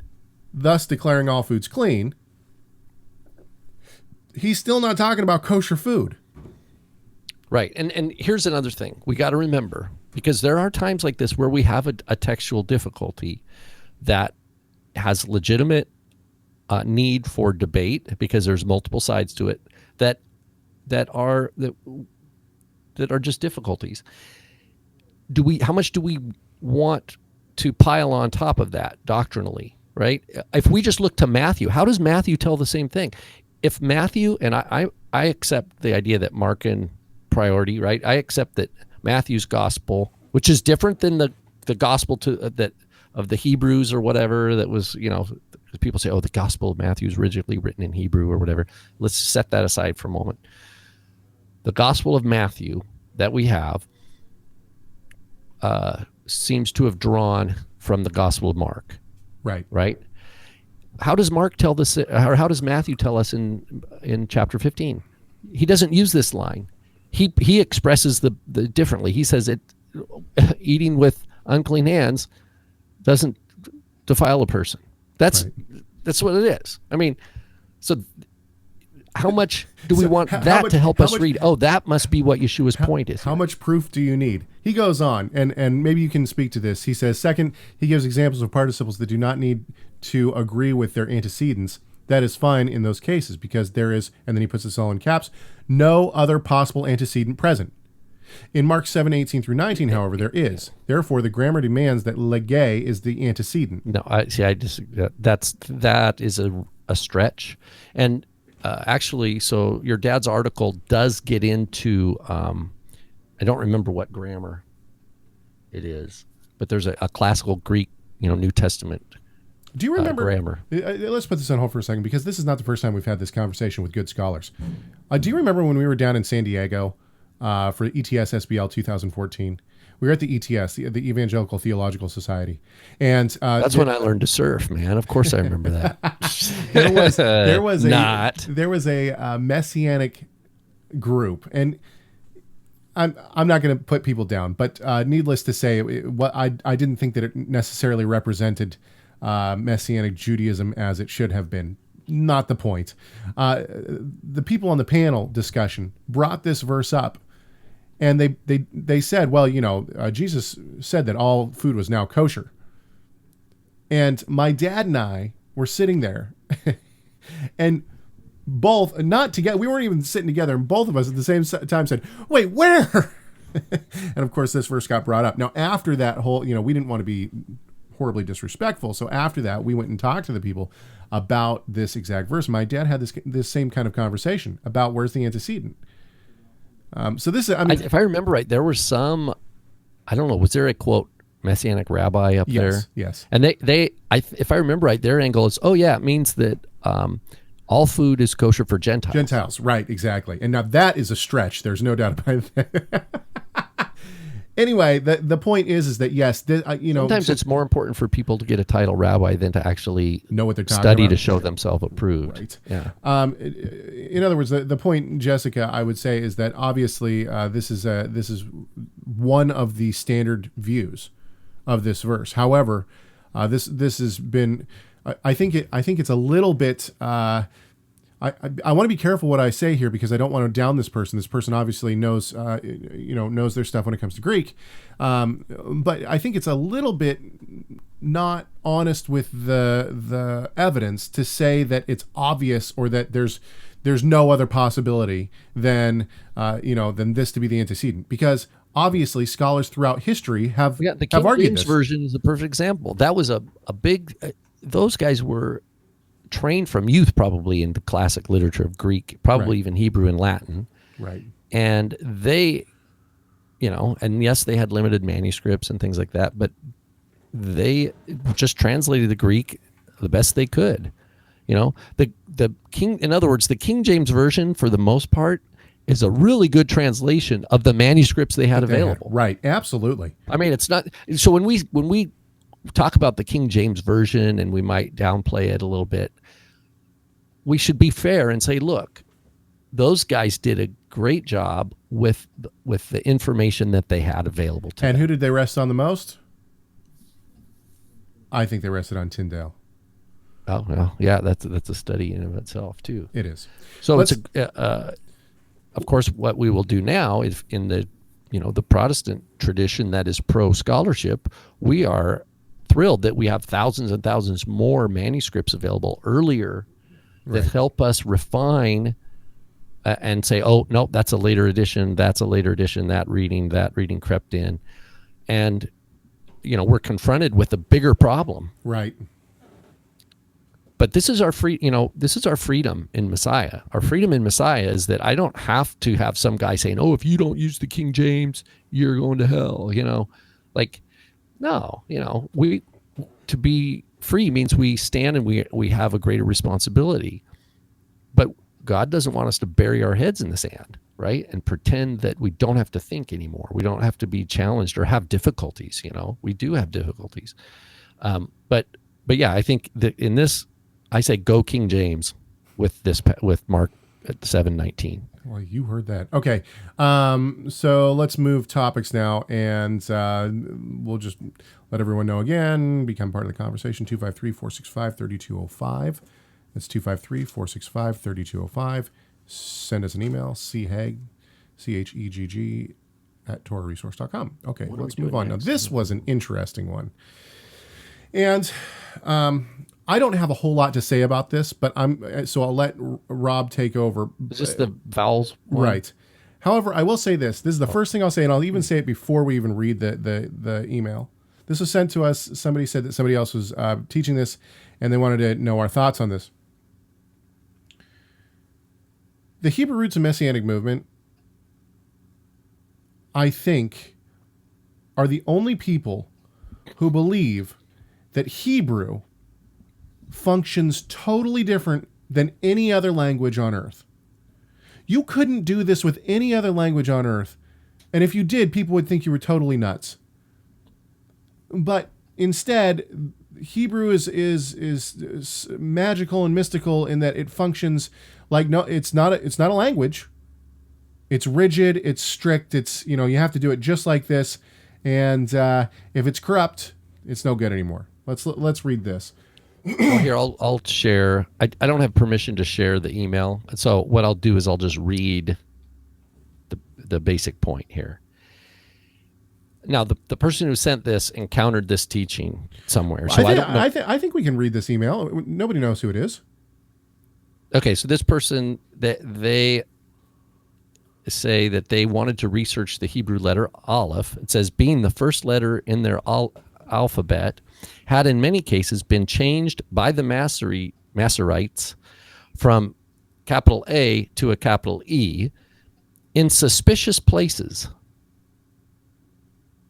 thus declaring all foods clean, he's still not talking about kosher food. Right. And here's another thing we got to remember, because there are times like this where we have a textual difficulty that has legitimate need for debate, because there's multiple sides to it that are just difficulties. How much do we want to pile on top of that doctrinally, right? If we just look to Matthew, how does Matthew tell the same thing? If Matthew, and I accept the idea that Mark in priority, right? I accept that Matthew's gospel, which is different than the gospel of the Hebrews or whatever, that was, you know, people say, oh, the Gospel of Matthew is originally written in Hebrew or whatever. Let's set that aside for a moment. The Gospel of Matthew that we have seems to have drawn from the Gospel of Mark. Right. Right? How does Mark tell this, or how does Matthew tell us in chapter 15? He doesn't use this line. He expresses the differently. He says it, eating with unclean hands doesn't defile a person. That's what it is. I mean, so how much do we want that to help us read? Oh, that must be what Yeshua's point is. How much proof do you need? He goes on, and maybe you can speak to this. He says, second, he gives examples of participles that do not need to agree with their antecedents. That is fine in those cases, because there is, and then he puts this all in caps, no other possible antecedent present. In Mark 7:18 through 19, however, there is. Therefore, the grammar demands that lege is the antecedent. No, I disagree. That is a stretch. And actually, so your dad's article does get into, I don't remember what grammar it is, but there's a classical Greek, New Testament Do you remember grammar. Let's put this on hold for a second, because this is not the first time we've had this conversation with good scholars. Do you remember when we were down in San Diego for ETS SBL 2014? We were at the ETS, the Evangelical Theological Society, and That's when I learned to surf, man. Of course, I remember that. there was a messianic group, and I'm not going to put people down, but needless to say, I didn't think that it necessarily represented Messianic Judaism as it should have been. Not the point. The people on the panel discussion brought this verse up, and they said, well, Jesus said that all food was now kosher. And my dad and I were sitting there, and both, not together, we weren't even sitting together, and both of us at the same time said, wait, where? And of course, this verse got brought up. Now, after that whole, we didn't want to be horribly disrespectful, so after that, we went and talked to the people about this exact verse. My dad had this same kind of conversation about where's the antecedent. So this, if I remember right, there were some, I don't know, was there a quote Messianic rabbi up there? Yes. And if I remember right, their angle is, it means that all food is kosher for Gentiles. Gentiles, right, exactly. And now that is a stretch. There's no doubt about that. Anyway, the point is that, yes, sometimes it's more important for people to get a title rabbi than to actually know what they're talking study about. To show themselves approved. Right. Yeah. In other words, the point, Jessica, I would say, is that obviously this is one of the standard views of this verse. However, this has been, I think it's a little bit. I want to be careful what I say here, because I don't want to down this person. This person obviously knows their stuff when it comes to Greek, but I think it's a little bit not honest with the evidence to say that it's obvious, or that there's no other possibility than this to be the antecedent, because obviously scholars throughout history have the King argued James this. version is a perfect example. That was a big. Those guys were trained from youth probably in the classic literature of Greek, probably even Hebrew and Latin. Right. And they, and yes, they had limited manuscripts and things like that, but they just translated the Greek the best they could. The King, in other words, the King James version for the most part is a really good translation of the manuscripts they had available. Right. Absolutely. I mean, it's not, so when we talk about the King James version and we might downplay it a little bit, we should be fair and say, look, those guys did a great job with the information that they had available to them. And who did they rest on the most? I think they rested on Tyndale. Oh, well, yeah, that's a study in of itself too. It is. So of course, what we will do now is in the Protestant tradition that is pro scholarship, we are thrilled that we have thousands and thousands more manuscripts available earlier that help us refine and say, oh, no, that's a later edition, that reading crept in. And, we're confronted with a bigger problem. Right. But this is our freedom in Messiah. Our freedom in Messiah is that I don't have to have some guy saying, oh, if you don't use the King James, you're going to hell, No, to be free means we stand and we have a greater responsibility. But God doesn't want us to bury our heads in the sand, right? And pretend that we don't have to think anymore. We don't have to be challenged or have difficulties, We do have difficulties. But yeah, I think that in this, I say go King James with Mark 7:19. Well, you heard that. Okay. So let's move topics now, and we'll just let everyone know again, become part of the conversation, 253-465-3205. That's 253-465-3205. Send us an email, chegg, CHEGG, @TorahResource.com. Okay, let's move on. Now, this was an interesting one. And I don't have a whole lot to say about this, but I'll let Rob take over. Is this the vowels one? Right. However, I will say this. This is the first thing I'll say, and I'll even say it before we even read the email. This was sent to us. Somebody said that somebody else was teaching this, and they wanted to know our thoughts on this. The Hebrew roots of Messianic movement, I think, are the only people who believe that Hebrew functions totally different than any other language on earth. You couldn't do this with any other language on earth. And if you did, people would think you were totally nuts. But instead, Hebrew is magical and mystical in that it functions like it's not a language. It's rigid, it's strict, you have to do it just like this. And if it's corrupt, it's no good anymore. Let's read this. Well, here I'll share. I don't have permission to share the email, so what I'll do is I'll just read the basic point here. Now, the person who sent this encountered this teaching somewhere, so I don't know. I think we can read this email. Nobody knows who it is. Okay, so this person they say that they wanted to research the Hebrew letter Aleph. It says being the first letter in their alphabet had in many cases been changed by the Masoretes from capital A to a capital E in suspicious places.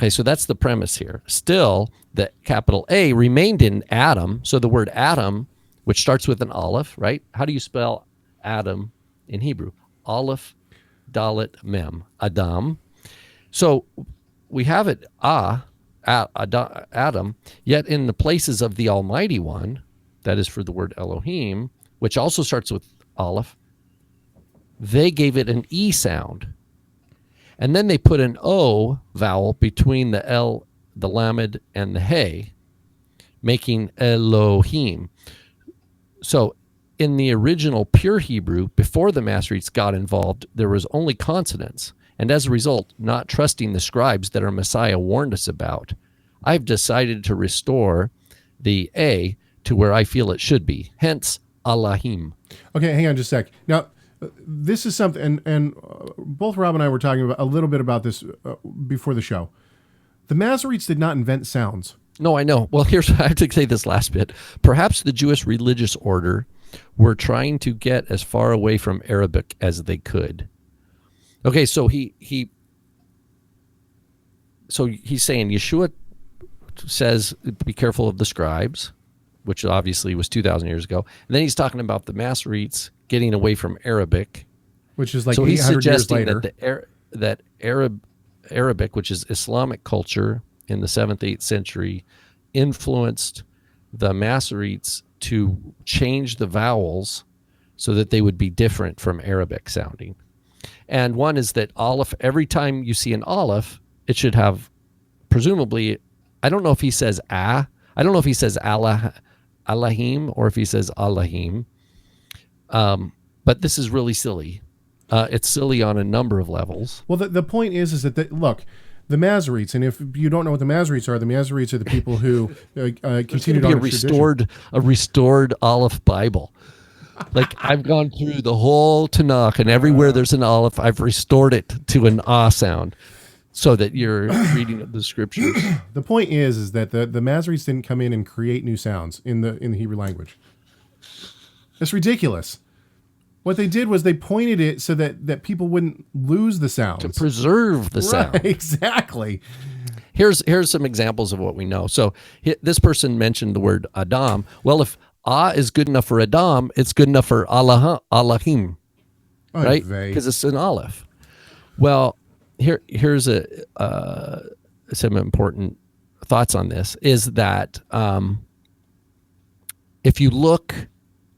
Okay, so that's the premise here. Still, the capital A remained in Adam. So the word Adam, which starts with an Aleph, right? How do you spell Adam in Hebrew? Aleph, Dalet, Mem, Adam. So we have it Adam, yet in the places of the Almighty One, that is for the word Elohim, which also starts with Aleph, they gave it an E sound. And then they put an O vowel between the L, the Lamed, and the He, making Elohim. So in the original pure Hebrew, before the Masoretes got involved, there was only consonants. And as a result, not trusting the scribes that our Messiah warned us about, I've decided to restore the A to where I feel it should be. Hence, Allahim. Okay, hang on just a sec. Now, this is something, and both Rob and I were talking about a little bit about this before the show. The Masoretes did not invent sounds. No, I know. Well, I have to say this last bit. Perhaps the Jewish religious order were trying to get as far away from Arabic as they could. Okay, so he's saying Yeshua says be careful of the scribes, which obviously was 2,000 years ago. And then he's talking about the Masoretes getting away from Arabic, which is like so 800 he's suggesting years later. that Arabic, which is Islamic culture in the 7th, 8th century, influenced the Masoretes to change the vowels so that they would be different from Arabic sounding. And one is that Aleph, every time you see an Aleph, it should have, presumably, I don't know if he says I don't know if he says Allah, Allahim, or if he says Allahim. But this is really silly. It's silly on a number of levels. Well, the point is that, look, the Masoretes, and if you don't know what the Masoretes are the people who continued on a restored Aleph Bible. Like, I've gone through the whole Tanakh, and everywhere there's an Aleph, I've restored it to an Ah sound so that you're reading the scriptures. The point is that the Masoretes didn't come in and create new sounds in the Hebrew language. It's ridiculous. What they did was they pointed it so that people wouldn't lose the sounds. To preserve the sound. Right, exactly. Here's some examples of what we know. So this person mentioned the word Adam. Well, if Ah is good enough for Adam, it's good enough for Allahim, right? Because it's an Aleph. Well, here's some important thoughts on this, is that if you look,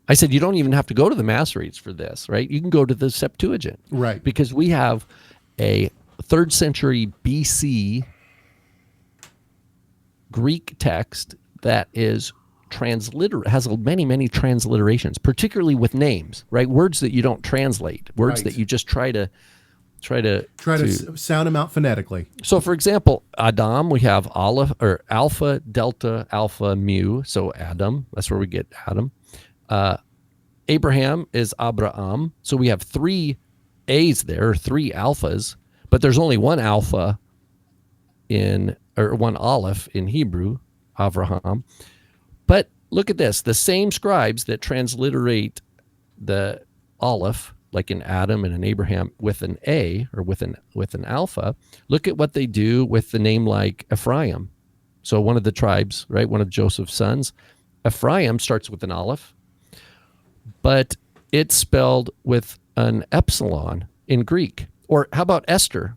I said you don't even have to go to the Masoretes for this, right? You can go to the Septuagint. Right. Because we have a 3rd century BC Greek text that is has many transliterations, particularly with names, right? Words that you don't translate, words that you just try to sound them out phonetically. So, for example, Adam, we have Aleph or Alpha, Delta, Alpha, Mu. So Adam, that's where we get Adam. Abraham is Abraham. So we have 3 A's there, 3 alphas, but there's only one alpha one Aleph in Hebrew, Avraham. But look at this, the same scribes that transliterate the Aleph, like in Adam and in Abraham, with an A or with an alpha, look at what they do with the name like Ephraim. So one of the tribes, right, one of Joseph's sons, Ephraim starts with an aleph, but it's spelled with an epsilon in Greek. Or how about Esther?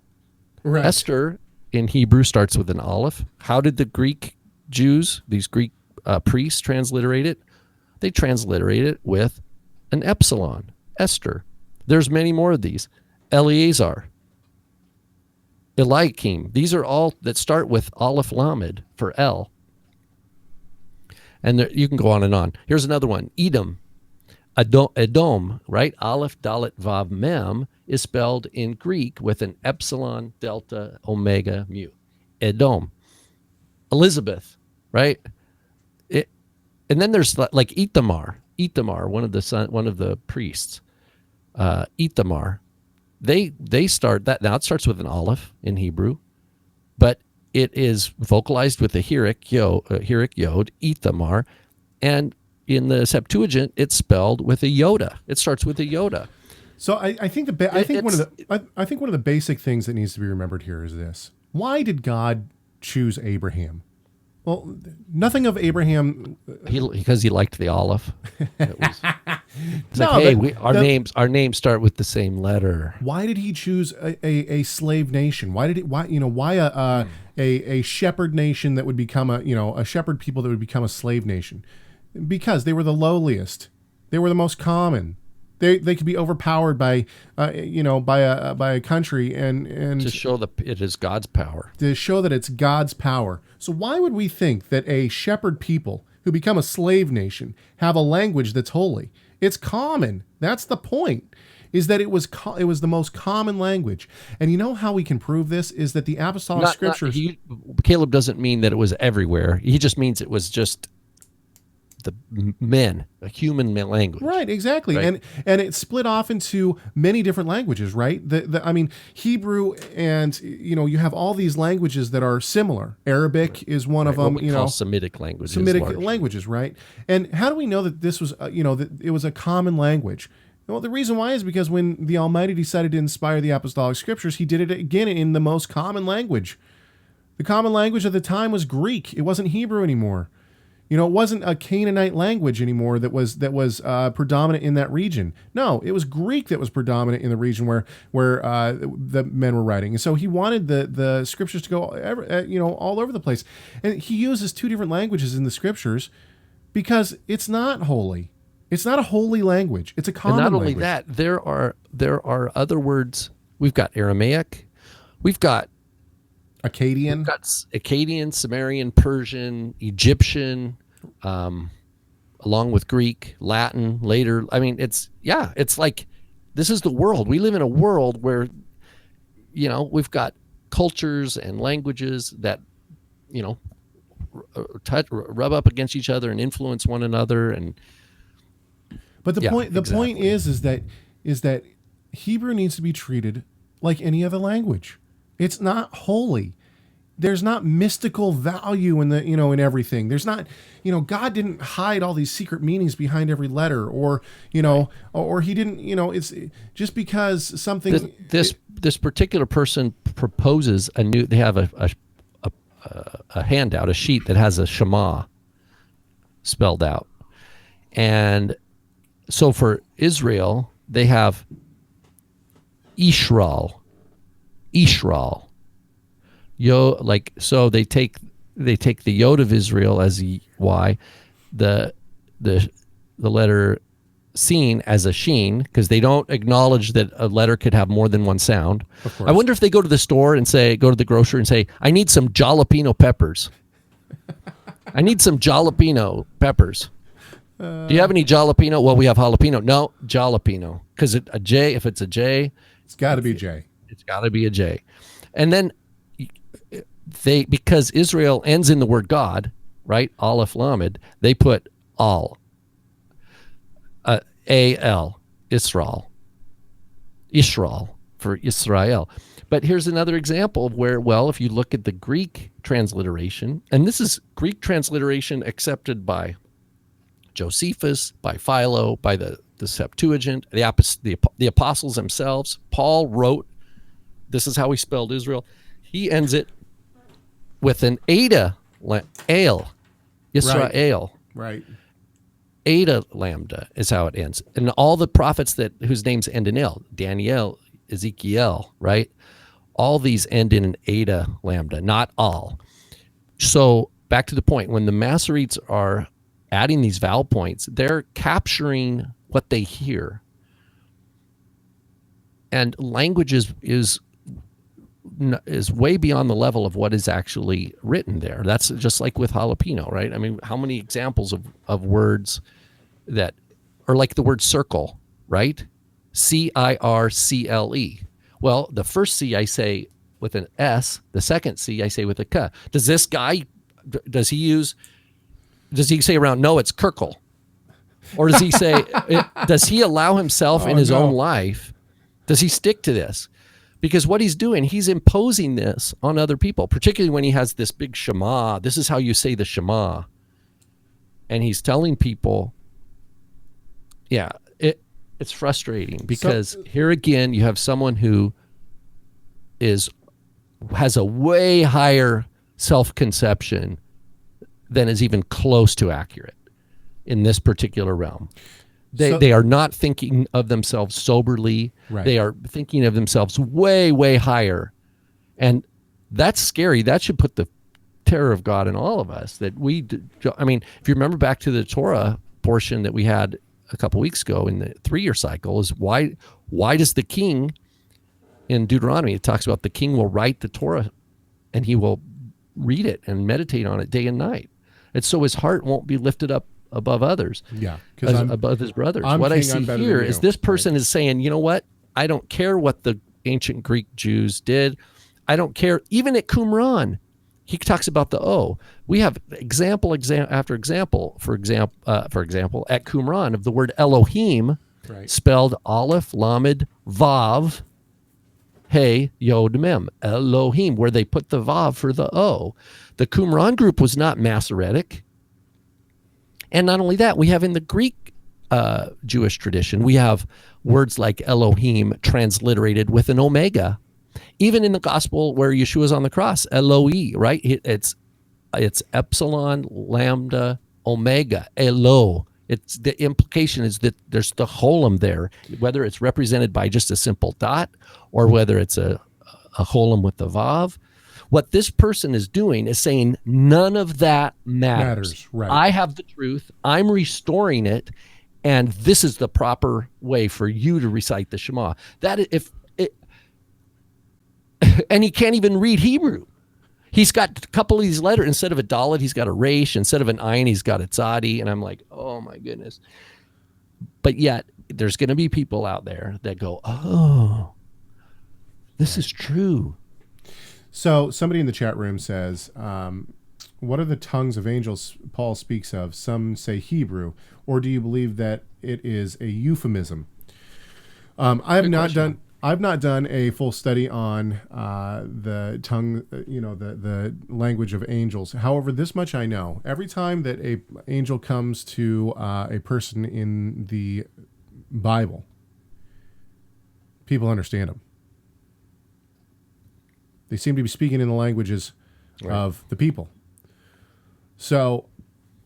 Right. Esther in Hebrew starts with an aleph. How did the Greek Jews, these Greek priests, transliterate it? They transliterate it with an epsilon, Esther. There's many more of these. Eleazar, Eliakim. These are all that start with aleph lamed for El. And you can go on and on. Here's another one. Edom. Edom, right? Aleph, Dalet, Vav, Mem is spelled in Greek with an epsilon, delta, omega, mu. Edom. Elizabeth, right? And then there's like Ithamar, one of the priests. Ithamar. They start that now. It starts with an aleph in Hebrew, but it is vocalized with a hirik yod, Ithamar, and in the Septuagint it's spelled with a yoda. It starts with a yoda. So I think one of the basic things that needs to be remembered here is this: why did God choose Abraham? Well, nothing of Abraham. Because he liked the olive. It's No, like, hey, our names start with the same letter. Why did he choose a slave nation? Why a shepherd nation that would become a shepherd people that would become a slave nation? Because they were the lowliest. They were the most common. They could be overpowered by a country and to show that it is God's power. To show that it's God's power. So why would we think that a shepherd people who become a slave nation have a language that's holy? It's common. That's the point. Is that it was the most common language. And you know how we can prove this is that the apostolic scriptures. Caleb doesn't mean that it was everywhere. He just means it was just the a human language. Right, exactly. Right. And it split off into many different languages, right? Hebrew and you have all these languages that are similar. Arabic is one of them, call Semitic languages. Languages, right? And how do we know that this was that it was a common language? Well, the reason why is because when the Almighty decided to inspire the apostolic scriptures, he did it again in the most common language. The common language of the time was Greek. It wasn't Hebrew anymore. It wasn't a Canaanite language anymore that was predominant in that region. No, it was Greek that was predominant in the region where the men were writing. And so he wanted the scriptures to go all over the place. And he uses two different languages in the scriptures because it's not holy. It's not a holy language. It's a common language. And not only that, there are other words. We've got Aramaic. We've got Akkadian. We've got Akkadian, Sumerian, Persian, Egyptian, along with Greek, Latin, later. I mean, it's like this is the world. We live in a world where, we've got cultures and languages that, rub up against each other and influence one another. But the point is that Hebrew needs to be treated like any other language. It's not holy. There's not mystical value in in everything. There's not, God didn't hide all these secret meanings behind every letter, or or he didn't, it's just because something. This particular person proposes they have a handout, a sheet that has a Shema spelled out, and so for Israel they have Ishral. So they take the yod of Israel as Y, the letter seen as a sheen, because they don't acknowledge that a letter could have more than one sound. Of course. I wonder if they go to the store and go to the grocer and say, I need some jalapeno peppers. I need some jalapeno peppers. Do you have any jalapeno? Well, we have jalapeno. No, jalapeno. Because if it's a J, it's got to be J. It's got to be a J. And then because Israel ends in the word God, right? Aleph Lamed, they put Al. A-L, Israel for Israel. But here's another example of where, if you look at the Greek transliteration, and this is Greek transliteration accepted by Josephus, by Philo, by the Septuagint, the apostles themselves. Paul wrote, this is how he spelled Israel. He ends it with an Ada, Ale, Israel. Right. Eta lambda is how it ends. And all the prophets whose names end in L, Daniel, Ezekiel, right? All these end in an eta lambda, not all. So back to the point, when the Masoretes are adding these vowel points, they're capturing what they hear. And language is way beyond the level of what is actually written there. That's just like with jalapeno, right? I mean, how many examples of words that are like the word circle, right? Circle. Well, the first C I say with an S, the second C I say with a K. Does this guy, does he say around, no, it's Kirkle? Or does he say, does he allow himself in his own life? Does he stick to this? Because what he's doing, he's imposing this on other people, particularly when he has this big Shema. This is how you say the Shema. And he's telling people, yeah, it's frustrating because here again, you have someone who has a way higher self-conception than is even close to accurate in this particular realm. They are not thinking of themselves soberly. Right. They are thinking of themselves way, way higher. And that's scary. That should put the terror of God in all of us. If you remember back to the Torah portion that we had a couple weeks ago in the 3-year cycle, is why does the king in Deuteronomy, it talks about the king will write the Torah and he will read it and meditate on it day and night. It's so his heart won't be lifted up above others, above his brothers. What I see here is this person is saying, you know what? I don't care what the ancient Greek Jews did. I don't care. Even at Qumran, he talks about the O. We have example after example. For example, at Qumran of the word Elohim, spelled Aleph, Lamed, Vav, Hey, Yod, Mem, Elohim, where they put the Vav for the O. The Qumran group was not Masoretic. And not only that, we have in the Greek Jewish tradition, we have words like Elohim transliterated with an omega. Even in the gospel where Yeshua's on the cross, Eloi, right? It's epsilon, lambda, omega, Elo. It's the implication is that there's the holum there, whether it's represented by just a simple dot or whether it's a holum with the vav. What this person is doing is saying none of that matters. Right. I have the truth. I'm restoring it, and this is the proper way for you to recite the Shema. And he can't even read Hebrew. He's got a couple of these letters. Instead of a dalet, he's got a resh. Instead of an ayin, he's got a tzadi. And I'm like, oh my goodness. But yet, there's going to be people out there that go, oh, this is true. So somebody in the chat room says, what are the tongues of angels Paul speaks of? Some say Hebrew, or do you believe that it is a euphemism? I've not done a full study on the tongue, the language of angels. However, this much I know: every time that a angel comes to a person in the Bible, people understand him. They seem to be speaking in the languages of the people. So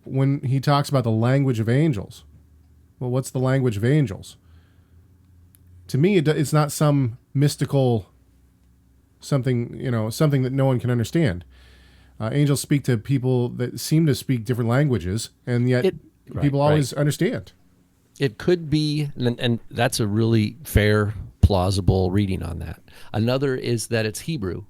when he talks about the language of angels, well, what's the language of angels? To me, it's not some mystical something that no one can understand. Angels speak to people that seem to speak different languages, and yet people always understand. It could be, and that's a really fair, plausible reading on that. Another is that it's Hebrew.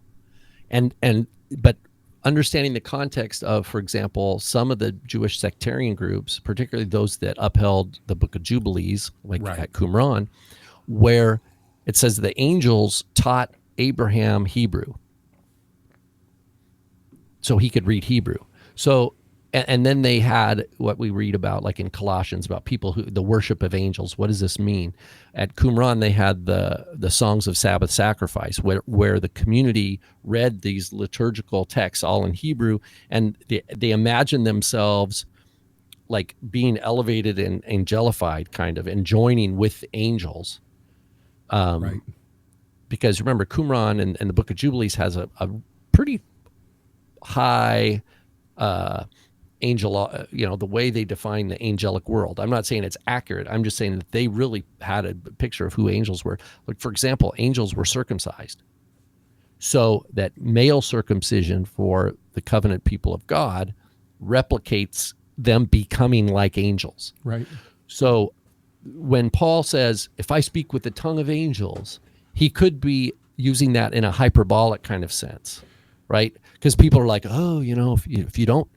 But understanding the context of, for example, some of the Jewish sectarian groups, particularly those that upheld the Book of Jubilees, at Qumran, where it says the angels taught Abraham Hebrew, so he could read Hebrew. So, and then they had what we read about, like in Colossians, about people the worship of angels. What does this mean? At Qumran, they had the songs of Sabbath sacrifice, where the community read these liturgical texts all in Hebrew, and they imagined themselves like being elevated and angelified, kind of, and joining with angels. Because remember, Qumran and the Book of Jubilees has a pretty high the way they define the angelic world. I'm not saying it's accurate. I'm just saying that they really had a picture of who angels were. Like, for example, angels were circumcised. So that male circumcision for the covenant people of God replicates them becoming like angels. Right. So when Paul says, if I speak with the tongue of angels, he could be using that in a hyperbolic kind of sense, right? Because people are like, oh, if you don't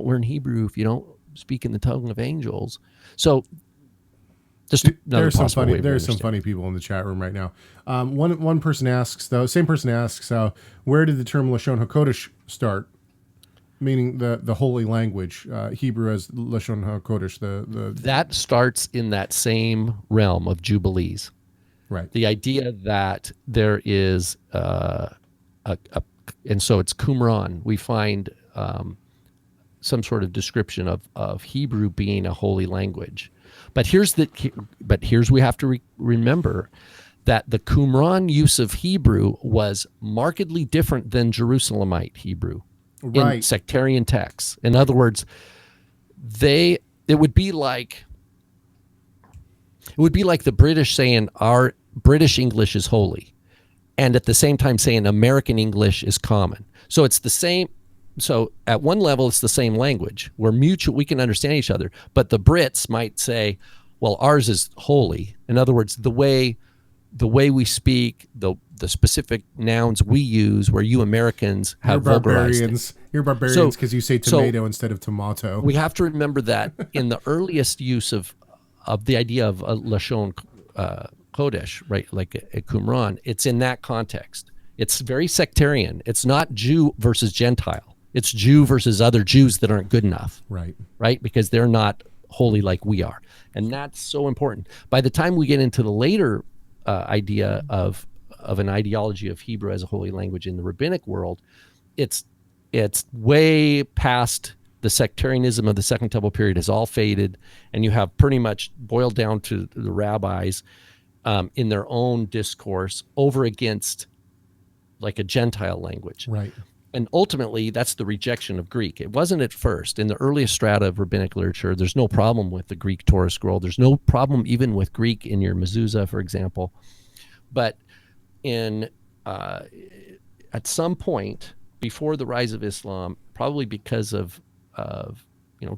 learn Hebrew, if you don't speak in the tongue of angels. So just there's some funny people in the chat room right now. One person asks, though, same person asks, where did the term Lashon HaKodesh start? Meaning the holy language, Hebrew as Lashon HaKodesh. That starts in that same realm of Jubilees. Right. The idea that there is and so it's Qumran. We find some sort of description of Hebrew being a holy language. But here's we have to remember that the Qumran use of Hebrew was markedly different than Jerusalemite Hebrew in sectarian texts. In other words, it would be like the British saying our British English is holy, and at the same time saying American English is common. So it's the same. So at one level, it's the same language. We're mutual. We can understand each other. But the Brits might say, well, ours is holy. In other words, the way we speak, the specific nouns we use, where you Americans have vulgarized it. You're barbarians because you say tomato instead of tomato. We have to remember that in the earliest use of the idea of a Lashon Kodesh, right, like a Qumran, it's in that context. It's very sectarian. It's not Jew versus Gentile. It's Jew versus other Jews that aren't good enough. Right? Because they're not holy like we are. And that's so important. By the time we get into the later idea of an ideology of Hebrew as a holy language in the rabbinic world, it's way past the sectarianism of the Second Temple period has all faded, and you have pretty much boiled down to the rabbis in their own discourse over against like a Gentile language. Right. And ultimately, that's the rejection of Greek. It wasn't at first. In the earliest strata of rabbinic literature, there's no problem with the Greek Torah scroll. There's no problem even with Greek in your mezuzah, for example. But at some point before the rise of Islam, probably because of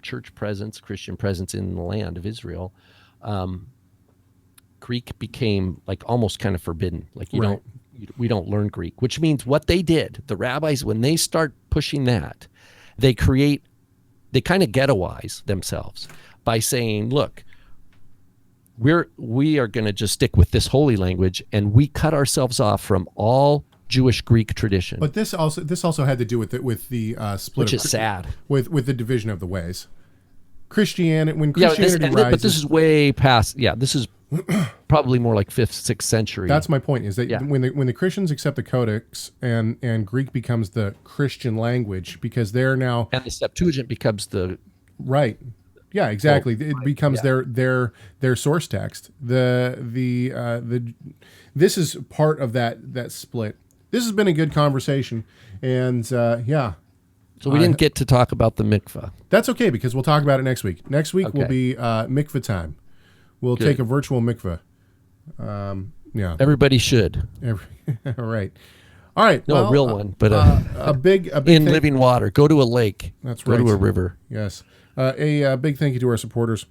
church presence, Christian presence in the land of Israel, Greek became like almost kind of forbidden. Like we don't learn Greek, which means what they did, the rabbis, when they start pushing that, they kind of ghettoize themselves by saying, look, we are going to just stick with this holy language, and we cut ourselves off from all Jewish Greek tradition. But this also had to do with the split, which is sad, with the division of the ways. When Christianity rises, but this is way past. Yeah, this is probably more like 5th, 6th century. That's my point. Is that when the Christians accept the Codex and Greek becomes the Christian language because they're now, and the Septuagint becomes the right. Yeah, exactly. It becomes their source text. This is part of that split. This has been a good conversation, and So we didn't get to talk about the mikvah. That's okay, because we'll talk about it next week. Next week will be mikvah time. We'll take a virtual mikvah. Everybody should. All right. No, a real one, but a big in living water. Go to a lake. That's right. Go to a river. Yes. A big thank you to our supporters.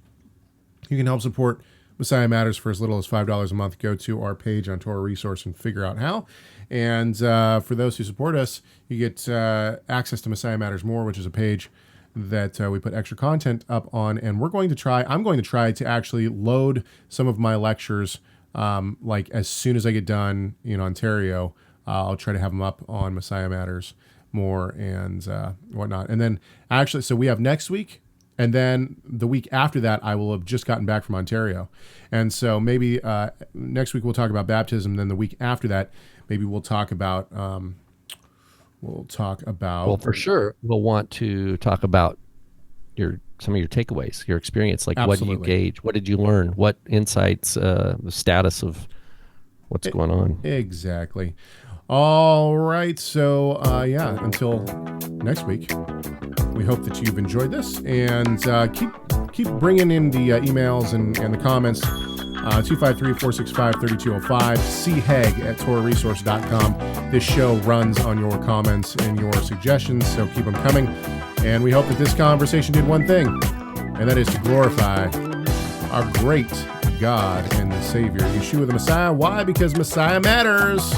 You can help support Messiah Matters for as little as $5 a month. Go to our page on Torah Resource and figure out how. And for those who support us, you get access to Messiah Matters More, which is a page that we put extra content up on. And I'm going to try to actually load some of my lectures like as soon as I get done in Ontario. I'll try to have them up on Messiah Matters More and whatnot. And then actually, so we have next week. And then the week after that, I will have just gotten back from Ontario. And so maybe next week we'll talk about baptism. Then the week after that, maybe we'll talk about... Well, for sure, we'll want to talk about some of your takeaways, your experience. Like, Absolutely. What did you gauge? What did you learn? What insights, the status of what's going on? Exactly. All right. So, yeah, until next week, we hope that you've enjoyed this, and keep bringing in the emails and the comments. 253-465-3205, cheg@TorahResource.com. This show runs on your comments and your suggestions, so keep them coming. And we hope that this conversation did one thing, and that is to glorify our great God and the Savior, Yeshua the Messiah. Why? Because Messiah matters.